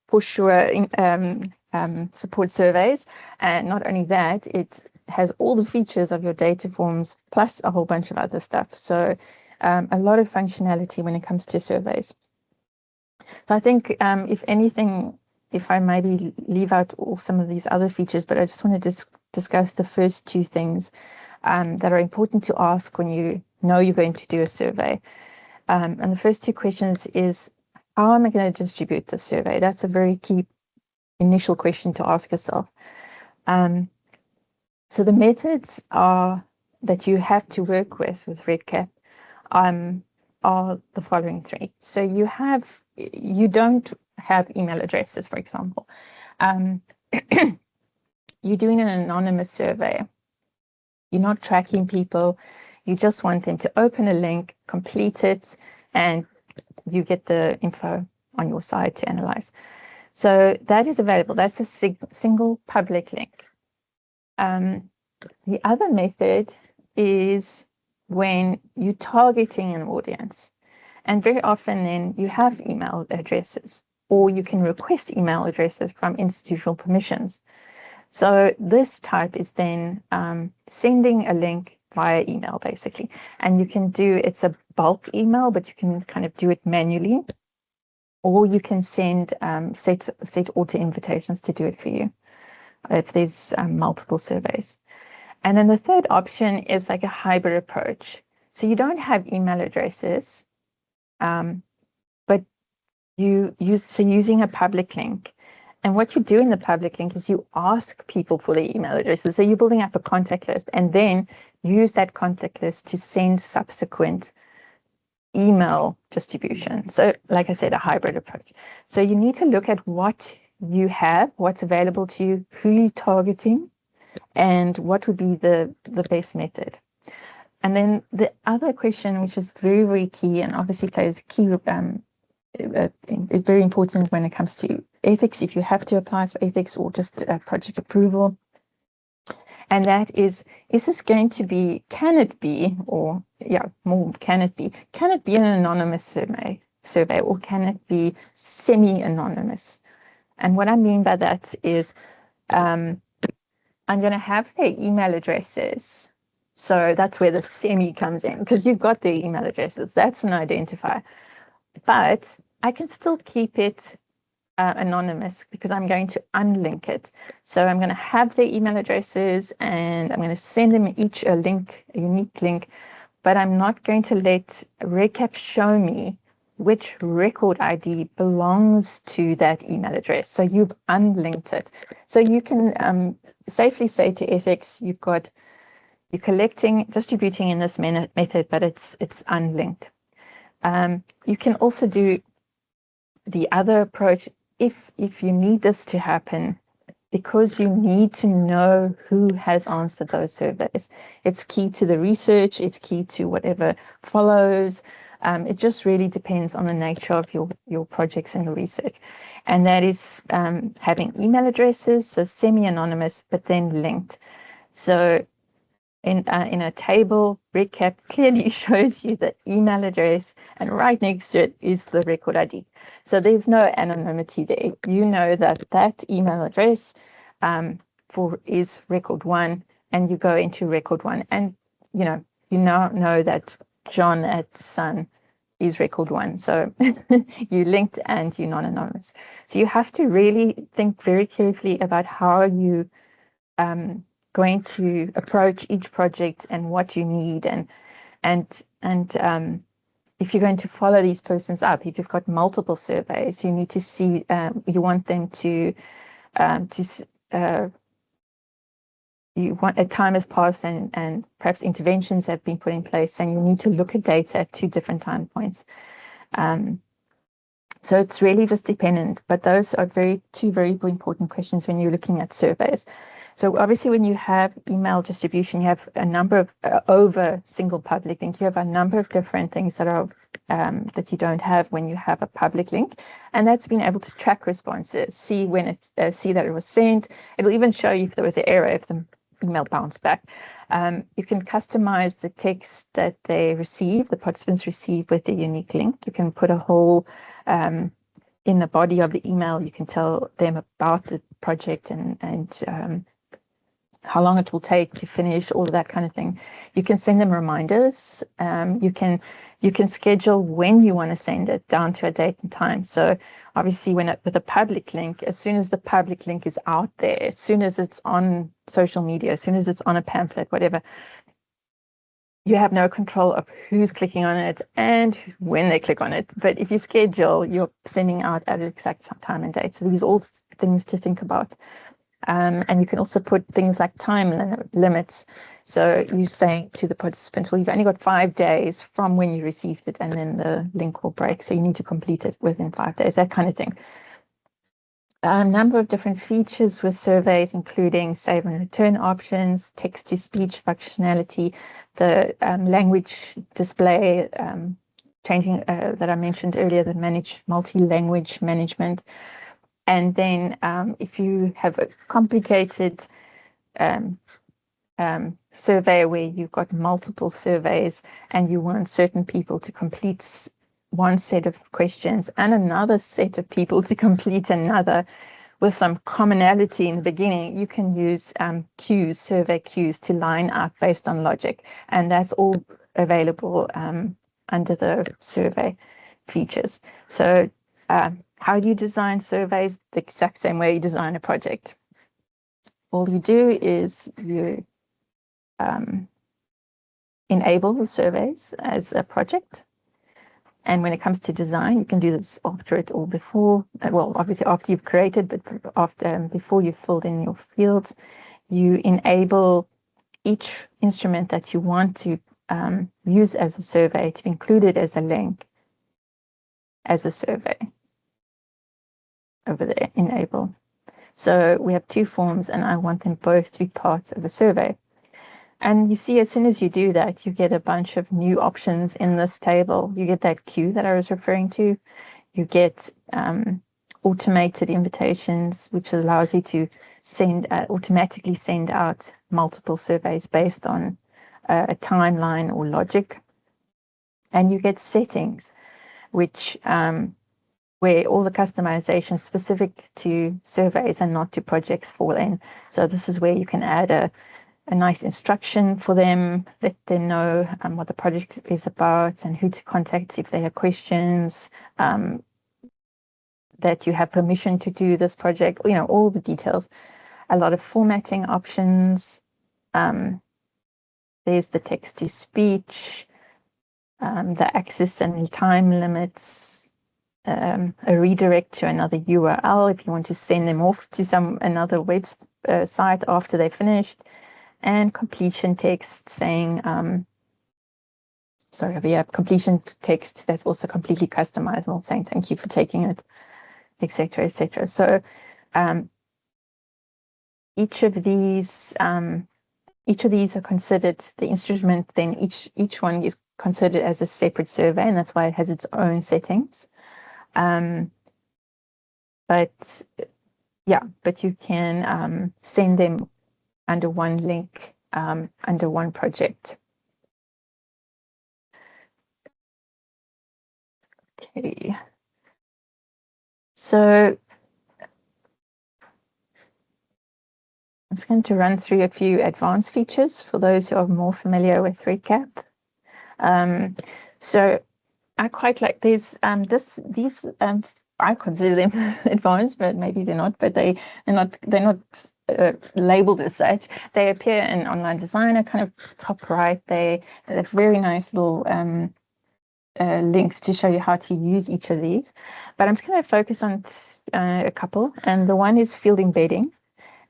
for sure supports surveys, and not only that, it has all the features of your data forms plus a whole bunch of other stuff. So a lot of functionality when it comes to surveys. So I think if anything, if I maybe leave out all some of these other features, but I just want to discuss the first two things that are important to ask when you know you're going to do a survey. And the first two questions is, how am I going to distribute the survey? That's a very key initial question to ask yourself. So the methods that you have to work with REDCap are the following three. So you don't have email addresses, for example. You're doing an anonymous survey. You're not tracking people. You just want them to open a link, complete it, and you get the info on your side to analyze. So that is available. That's a single public link. The other method is when you're targeting an audience. And very often then you have email addresses, or you can request email addresses from institutional permissions. So this type is then sending a link via email, basically. And you can it's a bulk email, but you can kind of do it manually. Or you can send set auto invitations to do it for you if there's multiple surveys. And then the third option is like a hybrid approach. So you don't have email addresses, but using a public link. And what you do in the public link is you ask people for their email addresses. So you're building up a contact list and then use that contact list to send subsequent email distribution. So like I said, a hybrid approach. So you need to look at what you have, what's available to you, who you're targeting, and what would be the best method. And then the other question, which is very, very key and obviously plays a key, it's very important when it comes to ethics, if you have to apply for ethics or just project approval. And that is this going to be, can it be an anonymous survey, or can it be semi-anonymous? And what I mean by that is I'm going to have their email addresses. So that's where the semi comes in, because you've got their email addresses. That's an identifier. But I can still keep it anonymous because I'm going to unlink it. So I'm going to have their email addresses and I'm going to send them each a link, a unique link, but I'm not going to let REDCap show me which record ID belongs to that email address. So you've unlinked it. So you can safely say to ethics, you're collecting, distributing in this method, but it's unlinked. You can also do the other approach if you need this to happen, because you need to know who has answered those surveys. It's key to the research, it's key to whatever follows. It just really depends on the nature of your projects and your research. And that is having email addresses, so semi-anonymous, but then linked. So in a table, REDCap clearly shows you the email address, and right next to it is the record ID. So there's no anonymity there. You know that email address is record 1, and you go into record 1, and you now know that John at Sun is record 1. So you linked and you're non-anonymous. So you have to really think very carefully about how you going to approach each project and what you need, and if you're going to follow these persons up, if you've got multiple surveys, you need to see, you want them to you want a time has passed and perhaps interventions have been put in place, and you need to look at data at 2 different time points. So it's really just dependent, but those are 2 very important questions when you're looking at surveys. So obviously when you have email distribution, you have a number of over single public link, you have a number of different things that are that you don't have when you have a public link, and that's being able to track responses, see when it's see that it was sent. It'll even show you if there was an error, if the email bounced back. You can customize the text that they receive, the participants receive, with a unique link. You can put a whole in the body of the email, you can tell them about the project and how long it will take to finish, all of that kind of thing. You can send them reminders. You can schedule when you want to send it down to a date and time. So obviously with a public link, as soon as the public link is out there, as soon as it's on social media, as soon as it's on a pamphlet, whatever, you have no control of who's clicking on it and when they click on it. But if you schedule, you're sending out at an exact time and date. So these are all things to think about. And you can also put things like time limits. So you're saying to the participants, well, you've only got 5 days from when you received it, and then the link will break. So you need to complete it within 5 days, that kind of thing. A number of different features with surveys, including save and return options, text-to-speech functionality, the language display, changing that I mentioned earlier, the multi-language management. And then if you have a complicated survey where you've got multiple surveys and you want certain people to complete one set of questions and another set of people to complete another with some commonality in the beginning, you can use queues, survey queues, to line up based on logic. And that's all available under the survey features. So how do you design surveys? The exact same way you design a project. All you do is you enable the surveys as a project. And when it comes to design, you can do this after it or before. Well, obviously after you've created, but before you've filled in your fields, you enable each instrument that you want to use as a survey to be included as a link as a survey. Over there, enable. So we have two forms and I want them both to be parts of a survey. And you see, as soon as you do that, you get a bunch of new options in this table. You get that queue that I was referring to. You get automated invitations, which allows you to automatically send out multiple surveys based on a timeline or logic. And you get settings, which where all the customization specific to surveys and not to projects fall in. So this is where you can add a nice instruction for them, let them know what the project is about and who to contact if they have questions, that you have permission to do this project, all the details. A lot of formatting options. There's the text-to-speech, the access and time limits, a redirect to another URL if you want to send them off to another website after they finished, and completion text saying, completion text that's also completely customizable, saying thank you for taking it, etc., etc. So each of these are considered the instrument. Then each one is considered as a separate survey, and that's why it has its own settings. But you can send them under one link, under one project. Okay. So I'm just going to run through a few advanced features for those who are more familiar with REDCap. So I quite like these. I consider them advanced, but maybe they're not. But they're not labeled as such. They appear in Online Designer, kind of top right. They have very nice little links to show you how to use each of these. But I'm just going to focus on a couple. And the one is field embedding.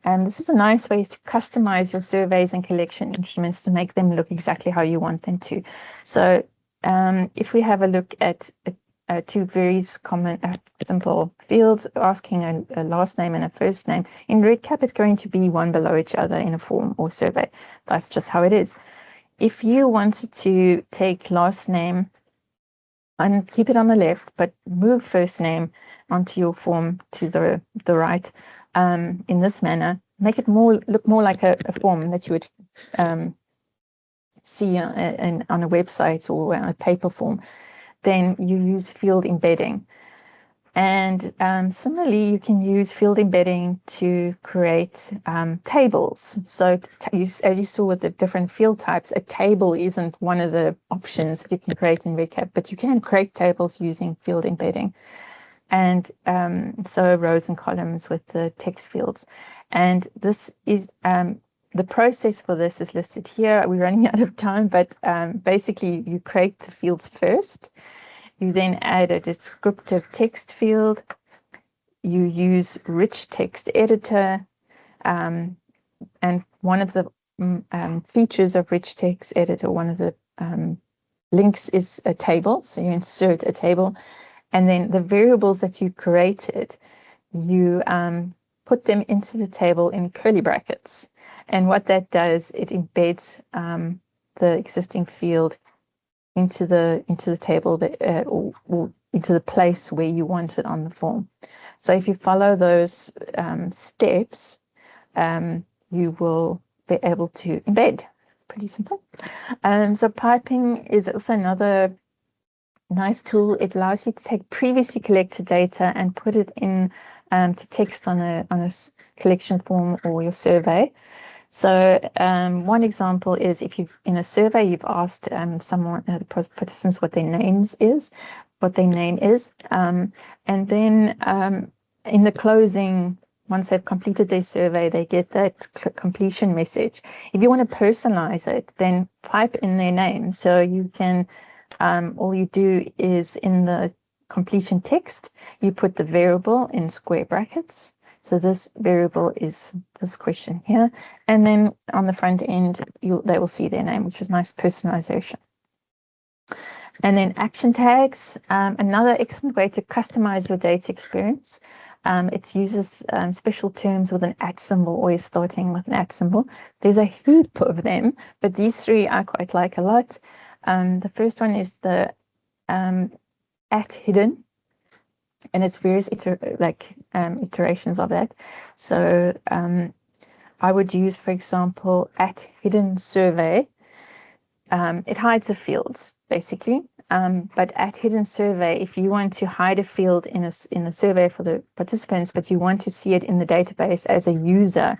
And this is a nice way to customize your surveys and collection instruments to make them look exactly how you want them to. So if we have a look at two very common, simple fields, asking a last name and a first name. In REDCap, it's going to be one below each other in a form or survey. That's just how it is. If you wanted to take last name and keep it on the left, but move first name onto your form to the right, in this manner, make it look more like a form that you would see on a website or a paper form, then you use field embedding. And similarly, you can use field embedding to create tables. So as you saw with the different field types, a table isn't one of the options that you can create in REDCap, but you can create tables using field embedding. And so rows and columns with the text fields. And this is the process for this is listed here. We're running out of time, but basically you create the fields first. You then add a descriptive text field. You use rich text editor. And one of the features of rich text editor, one of the links is a table. So you insert a table. And then the variables that you created, you put them into the table in curly brackets. And what that does, it embeds the existing field into the table or into the place where you want it on the form. So if you follow those steps, you will be able to embed. Pretty simple. So piping is also another nice tool. It allows you to take previously collected data and put it in to text on a collection form or your survey. So one example is if you've in a survey you've asked someone, the participants, what their name is, and then in the closing, once they've completed their survey, they get that completion message. If you want to personalize it, then pipe in their name. So you can, all you do is in the completion text, you put the variable in square brackets. So this variable is this question here. And then on the front end, they will see their name, which is nice personalization. And then action tags, another excellent way to customize your data experience. It uses special terms with an @ symbol, always starting with an @ symbol. There's a heap of them, but these three I quite like a lot. The first one is the @hidden. And it's various iterations of that. So I would use, for example, @hidden survey. It hides the fields basically, but @hidden survey, if you want to hide a field in a survey for the participants, but you want to see it in the database as a user.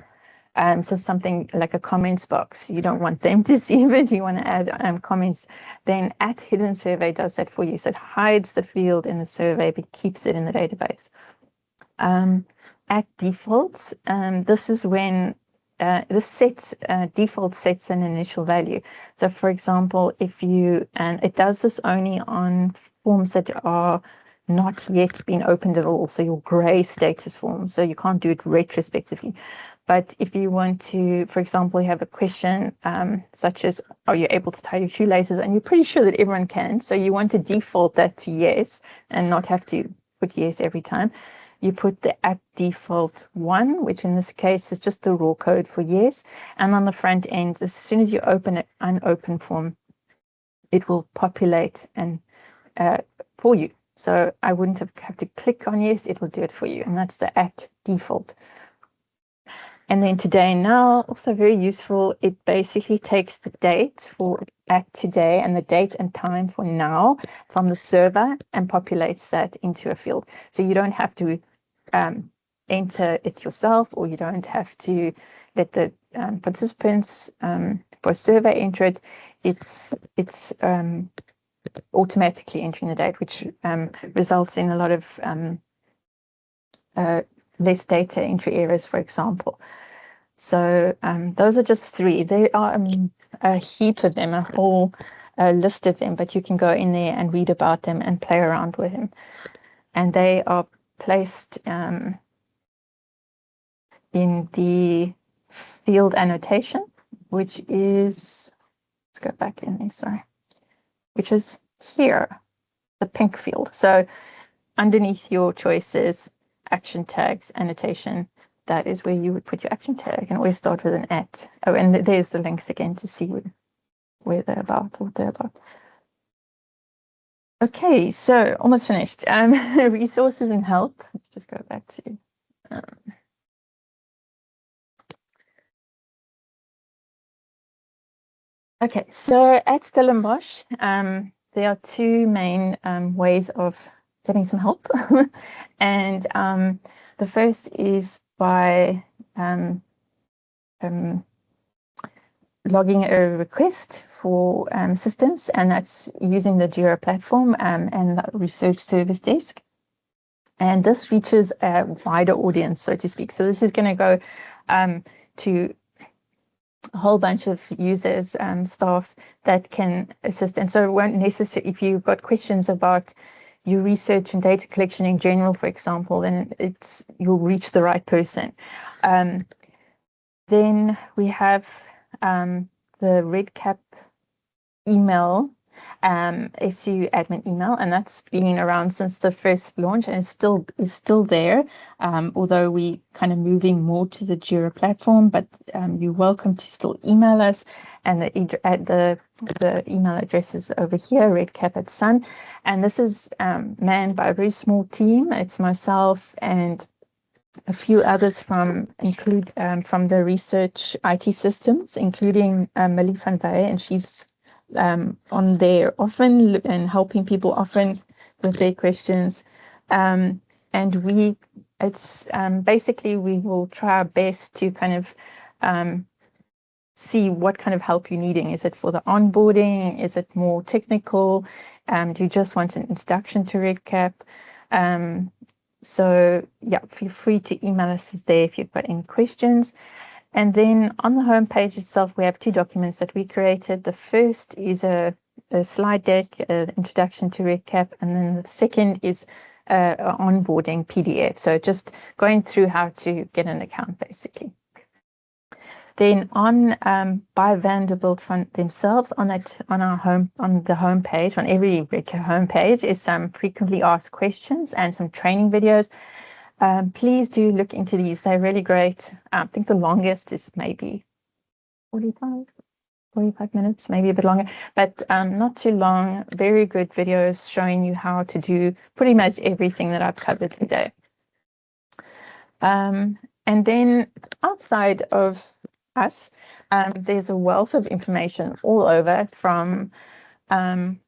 So something like a comments box, you don't want them to see it, you want to add comments, then @hidden survey does that for you. So it hides the field in the survey, but keeps it in the database. @default, this is when this sets default sets an initial value. So for example, if you, and it does this only on forms that are not yet been opened at all, so your gray status forms, so you can't do it retrospectively. But if you want to, for example, you have a question such as, are you able to tie your shoelaces? And you're pretty sure that everyone can. So you want to default that to yes and not have to put yes every time. You put the @default 1, which in this case is just the raw code for yes. And on the front end, as soon as you open an unopened form, it will populate and for you. So I wouldn't have to click on yes, it will do it for you. And that's the @default. And then today and now, also very useful. It basically takes the date for @today and the date and time for now from the server and populates that into a field. So you don't have to enter it yourself, or you don't have to let the participants for a survey enter it. It's automatically entering the date, which results in a lot of less data entry errors, for example. So those are just three. There are a heap of them, a whole list of them, but you can go in there and read about them and play around with them. And they are placed in the field annotation, which is, let's go back in there, sorry, which is here. the pink field. So underneath your choices, action tags, annotation, that is where you would put your action tag, and always start with an @ Oh, and there's the links again to see where they're about, what they're about. Okay, so almost finished. Resources and help. Let's just go back to okay, so at Stellenbosch, there are two main ways of getting some help. And the first is by logging a request for assistance, and that's using the Jira platform and the research service desk. And this reaches a wider audience, so to speak. So this is going to go to a whole bunch of users, staff that can assist. And so it won't necessarily, if you've got questions about your research and data collection in general, for example, then you'll reach the right person. Then we have the REDCap email, SU admin email, and that's been around since the first launch and is still there, although we kind of moving more to the Jira platform, but you're welcome to still email us, and the email address is over here, redcap@sun, and this is manned by a very small team. It's myself and a few others from the research IT systems, including Millie van Wey, and she's on there often and helping people often with their questions. And basically we will try our best to kind of see what kind of help you're needing. Is it for the onboarding? Is it more technical? Do you just want an introduction to REDCap? So yeah, feel free to email us there if you've got any questions. And then on the homepage itself, we have two documents that we created. The first is a slide deck, introduction to REDCap, and then the second is an onboarding PDF. So just going through how to get an account, basically. Then on by Vanderbilt themselves, on the homepage, on every REDCap homepage, is some frequently asked questions and some training videos. Please do look into these. They're really great. I think the longest is maybe 45 minutes, maybe a bit longer, but not too long. Very good videos showing you how to do pretty much everything that I've covered today. And then outside of us, there's a wealth of information all over from the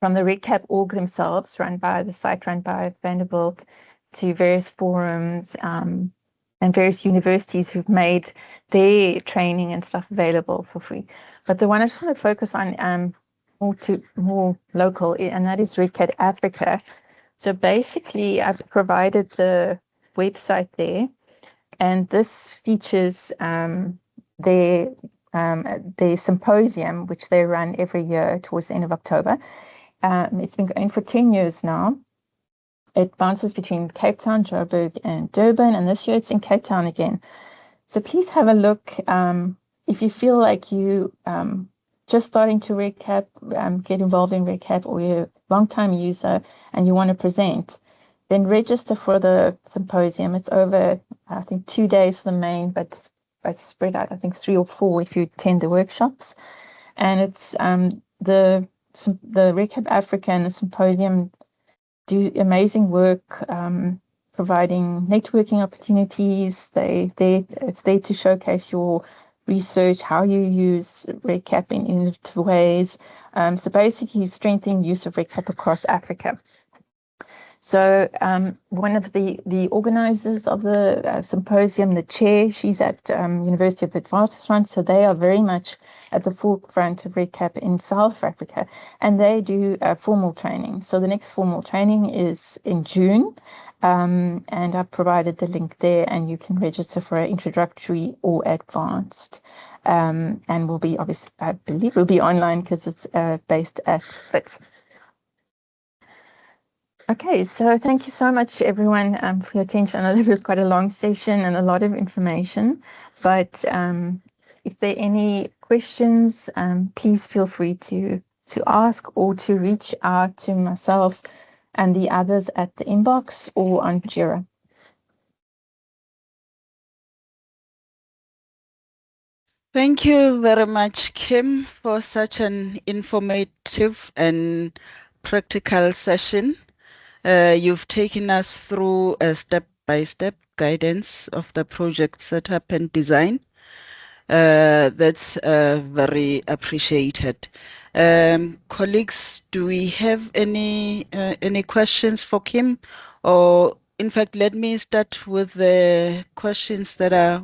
REDCap org themselves, run by Vanderbilt, to various forums and various universities who've made their training and stuff available for free. But the one I just want to focus on more local, and that is REDCap Africa. So basically, I've provided the website there, and this features their symposium, which they run every year towards the end of October. It's been going for 10 years now. It bounces between Cape Town, Joburg, and Durban, and this year it's in Cape Town again. So please have a look. If you feel like you just starting to REDCap, get involved in REDCap, or you're a long-time user and you want to present, then register for the symposium. It's over, I think, 2 days for the main, but it's spread out, I think 3 or 4 if you attend the workshops. And it's the REDCap Africa and the symposium do amazing work, providing networking opportunities. It's there to showcase your research, how you use REDCap in innovative ways. So basically strengthening use of REDCap across Africa. So one of the organizers of the symposium, the chair, she's at University of Witwatersrand, so they are very much at the forefront of REDCap in South Africa, and they do formal training. So the next formal training is in June, and I've provided the link there, and you can register for an introductory or advanced, and will be, obviously, I believe will be online because it's based at Wits. Okay, so thank you so much, everyone, for your attention. I know it was quite a long session and a lot of information, but if there are any questions, please feel free to to ask or to reach out to myself and the others at the inbox or on Jira. Thank you very much, Kim, for such an informative and practical session. You've taken us through a step-by-step guidance of the project setup and design. That's very appreciated. Colleagues, do we have any questions for Kim? Or in fact, let me start with the questions that are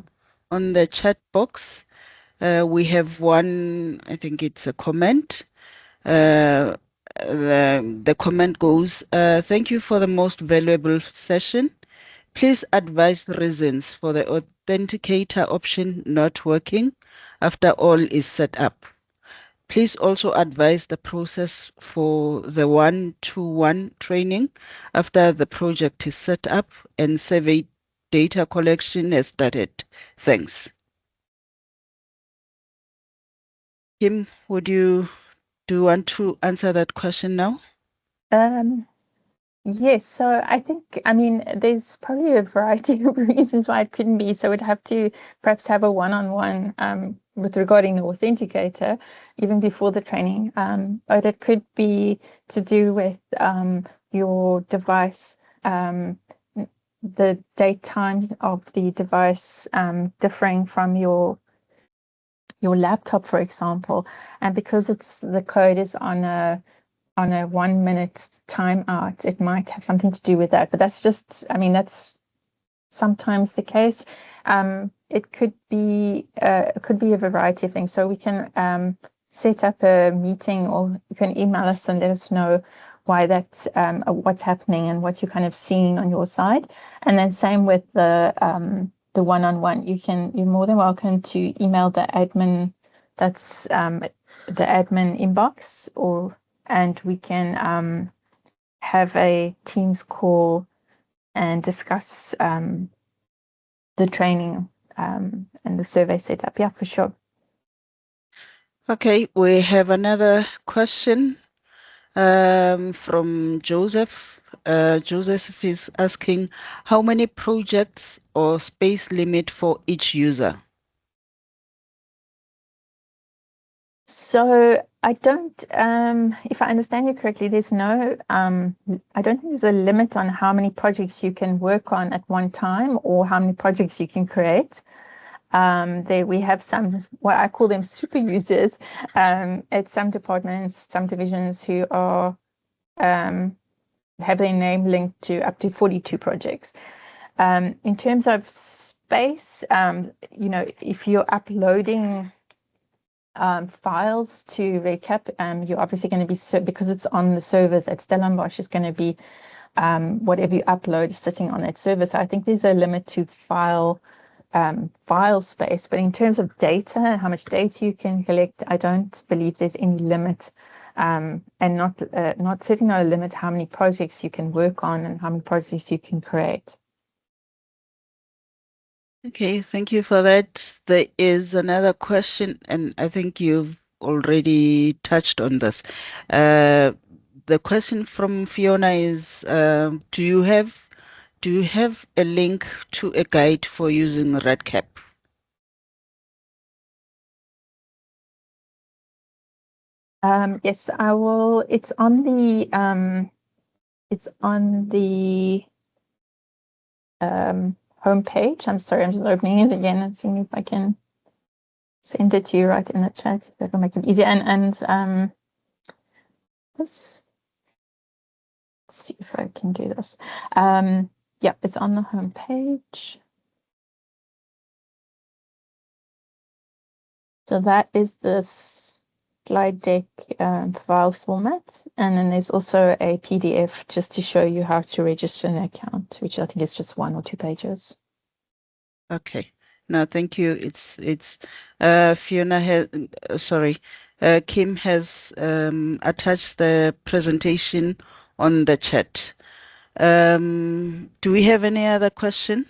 on the chat box. We have one, I think it's a comment. The comment goes, thank you for the most valuable session. Please advise the reasons for the authenticator option not working after all is set up. Please also advise the process for the one-to-one training after the project is set up and survey data collection has started. Thanks. Kim, do you want to answer that question now? Yes, so I think, I mean, there's probably a variety of reasons why it couldn't be. So we'd have to perhaps have a one-on-one with regarding the authenticator even before the training. But it could be to do with your device, the date times of the device differing from your laptop, for example. And because it's the code is on a 1 minute timeout, it might have something to do with that. But that's just, I mean, that's sometimes the case. It could be a variety of things. So we can set up a meeting, or you can email us and let us know why that's what's happening and what you're kind of seeing on your side. And then same with the one-on-one. You're more than welcome to email the admin. That's the admin inbox, and we can have a Teams call and discuss the training and the survey setup. Yeah, for sure. Okay, we have another question from Joseph. Joseph is asking, how many projects or space limit for each user? So I don't, if I understand you correctly, there's no, I don't think there's a limit on how many projects you can work on at one time or how many projects you can create. There we have some, what I call them super users, at some departments, some divisions who are have their name linked to up to 42 projects. In terms of space, if you're uploading files to REDCap, you're obviously going to be, because it's on the servers at Stellenbosch, is going to be whatever you upload sitting on that server. So I think there's a limit to file space, but in terms of data, how much data you can collect, I don't believe there's any limit, and certainly not a limit how many projects you can work on and how many projects you can create. Okay, thank you for that. There is another question, and I think you've already touched on this. The question from Fiona is, do you have a link to a guide for using REDCap? Yes, I will. It's on the homepage. I'm sorry, I'm just opening it again and seeing if I can send it to you right in the chat. That will make it easier. And let's see if I can do this. Yeah, it's on the homepage. So that is the slide deck file format, and then there's also a PDF just to show you how to register an account, which I think is just 1 or 2 pages. Okay. No, thank you. It's Fiona has Kim has attached the presentation on the chat. Do we have any other questions?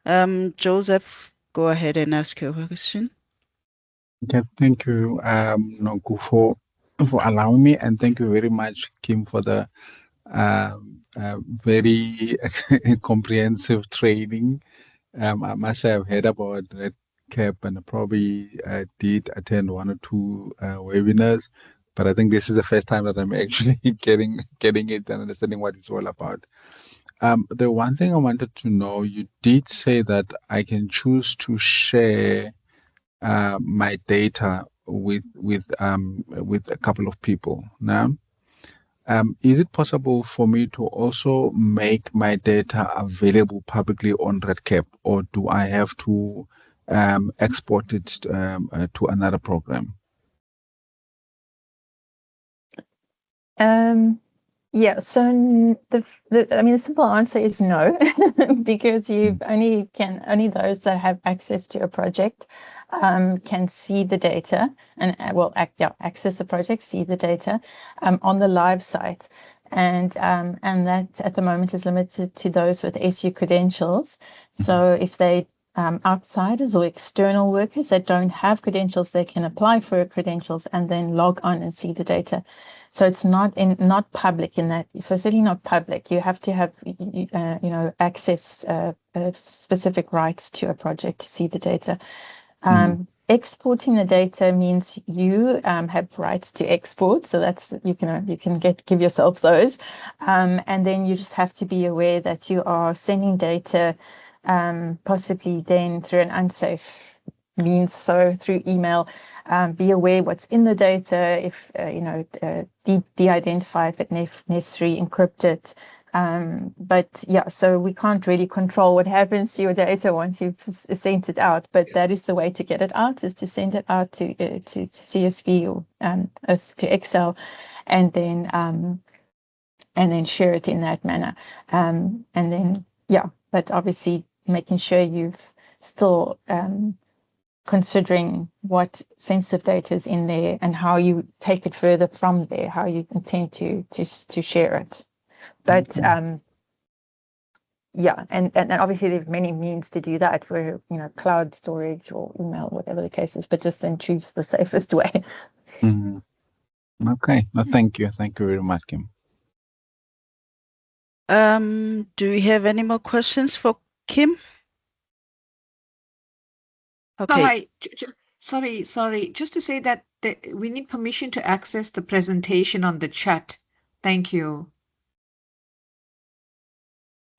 Joseph, go ahead and ask your question. Okay, thank you, Nonku, for allowing me, and thank you very much, Kim, for the very comprehensive training. I must have heard about REDCap and probably did attend one or two webinars, but I think this is the first time that I'm actually getting it and understanding what it's all about. The one thing I wanted to know, you did say that I can choose to share my data with a couple of people. Now, is it possible for me to also make my data available publicly on REDCap, or do I have to export it to another program? Yeah, so I mean, the simple answer is no, because you've only those that have access to a project can see the data and access the project, see the data on the live site, and that at the moment is limited to those with SU credentials. So if they outsiders or external workers that don't have credentials, they can apply for credentials and then log on and see the data. So it's not public in that. So certainly not public. You have to have access specific rights to a project to see the data. Exporting the data means you have rights to export. So that's you can give yourself those, and then you just have to be aware that you are sending data possibly then through an unsafe means, so through email. Be aware what's in the data, if de-identify if it necessary, encrypt it. But yeah, so we can't really control what happens to your data once you've sent it out, but that is the way to get it out, is to send it out to CSV or to Excel, and then share it in that manner. And then, yeah, but obviously making sure you've still considering what sensitive data is in there and how you take it further from there, how you intend to share it. But yeah, and obviously there's many means to do that, for cloud storage or email, whatever the case is, but just then choose the safest way. Okay, no, thank you very much, Kim. Do we have any more questions for Kim? Okay. Hi. Sorry. Just to say that we need permission to access the presentation on the chat. Thank you.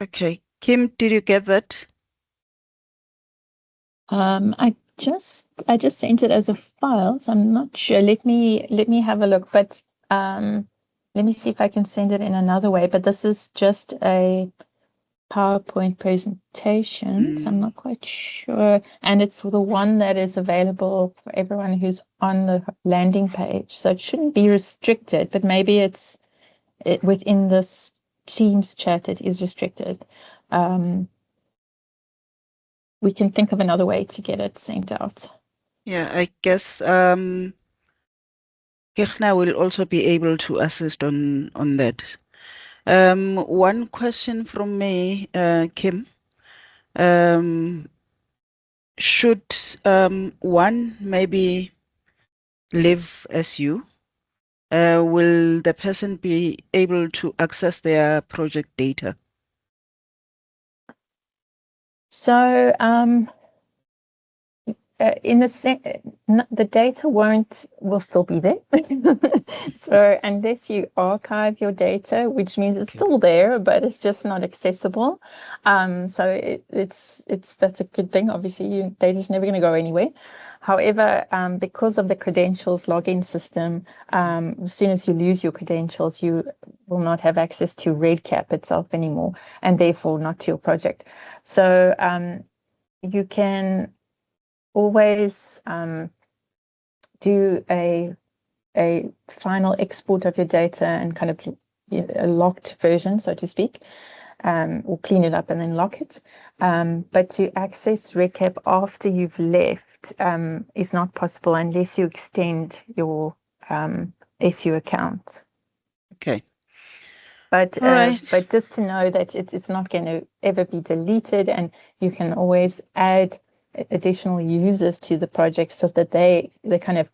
Okay. Kim, did you get that? I just sent it as a file, so I'm not sure. Let me have a look, but let me see if I can send it in another way. But this is just a PowerPoint presentation, so I'm not quite sure. And it's the one that is available for everyone who's on the landing page, so it shouldn't be restricted, but maybe it's within this Teams chat it is restricted. We can think of another way to get it sent out. Yeah, I guess Kirchner will also be able to assist on that. One question from me, Kim. Should one maybe live as you? Will the person be able to access their project data? So the data will still be there. So unless you archive your data, which means it's still there, but it's just not accessible. So that's a good thing. Obviously, your data's never going to go anywhere. However, because of the credentials login system, as soon as you lose your credentials, you will not have access to REDCap itself anymore, and therefore not to your project. So you can always do a final export of your data and kind of a locked version, so to speak, or clean it up and then lock it. But to access REDCap after you've left is not possible unless you extend your SU account. Okay. But right. But just to know that it's not going to ever be deleted, and you can always add additional users to the project so that they kind of,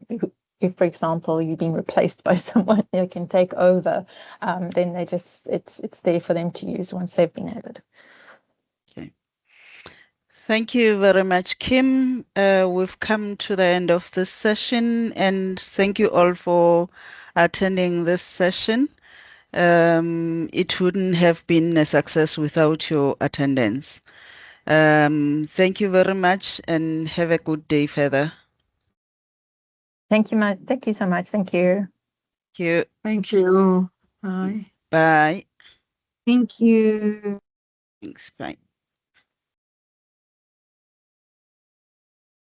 if for example you've been replaced by someone who can take over, then they just it's there for them to use once they've been added. Okay. Thank you very much, Kim. We've come to the end of this session, and thank you all for attending this session. It wouldn't have been a success without your attendance. Thank you very much, and have a good day further. Thank you so much. Thank you. Thank you. Thank you. Bye. Bye. Thank you. Thanks. Bye.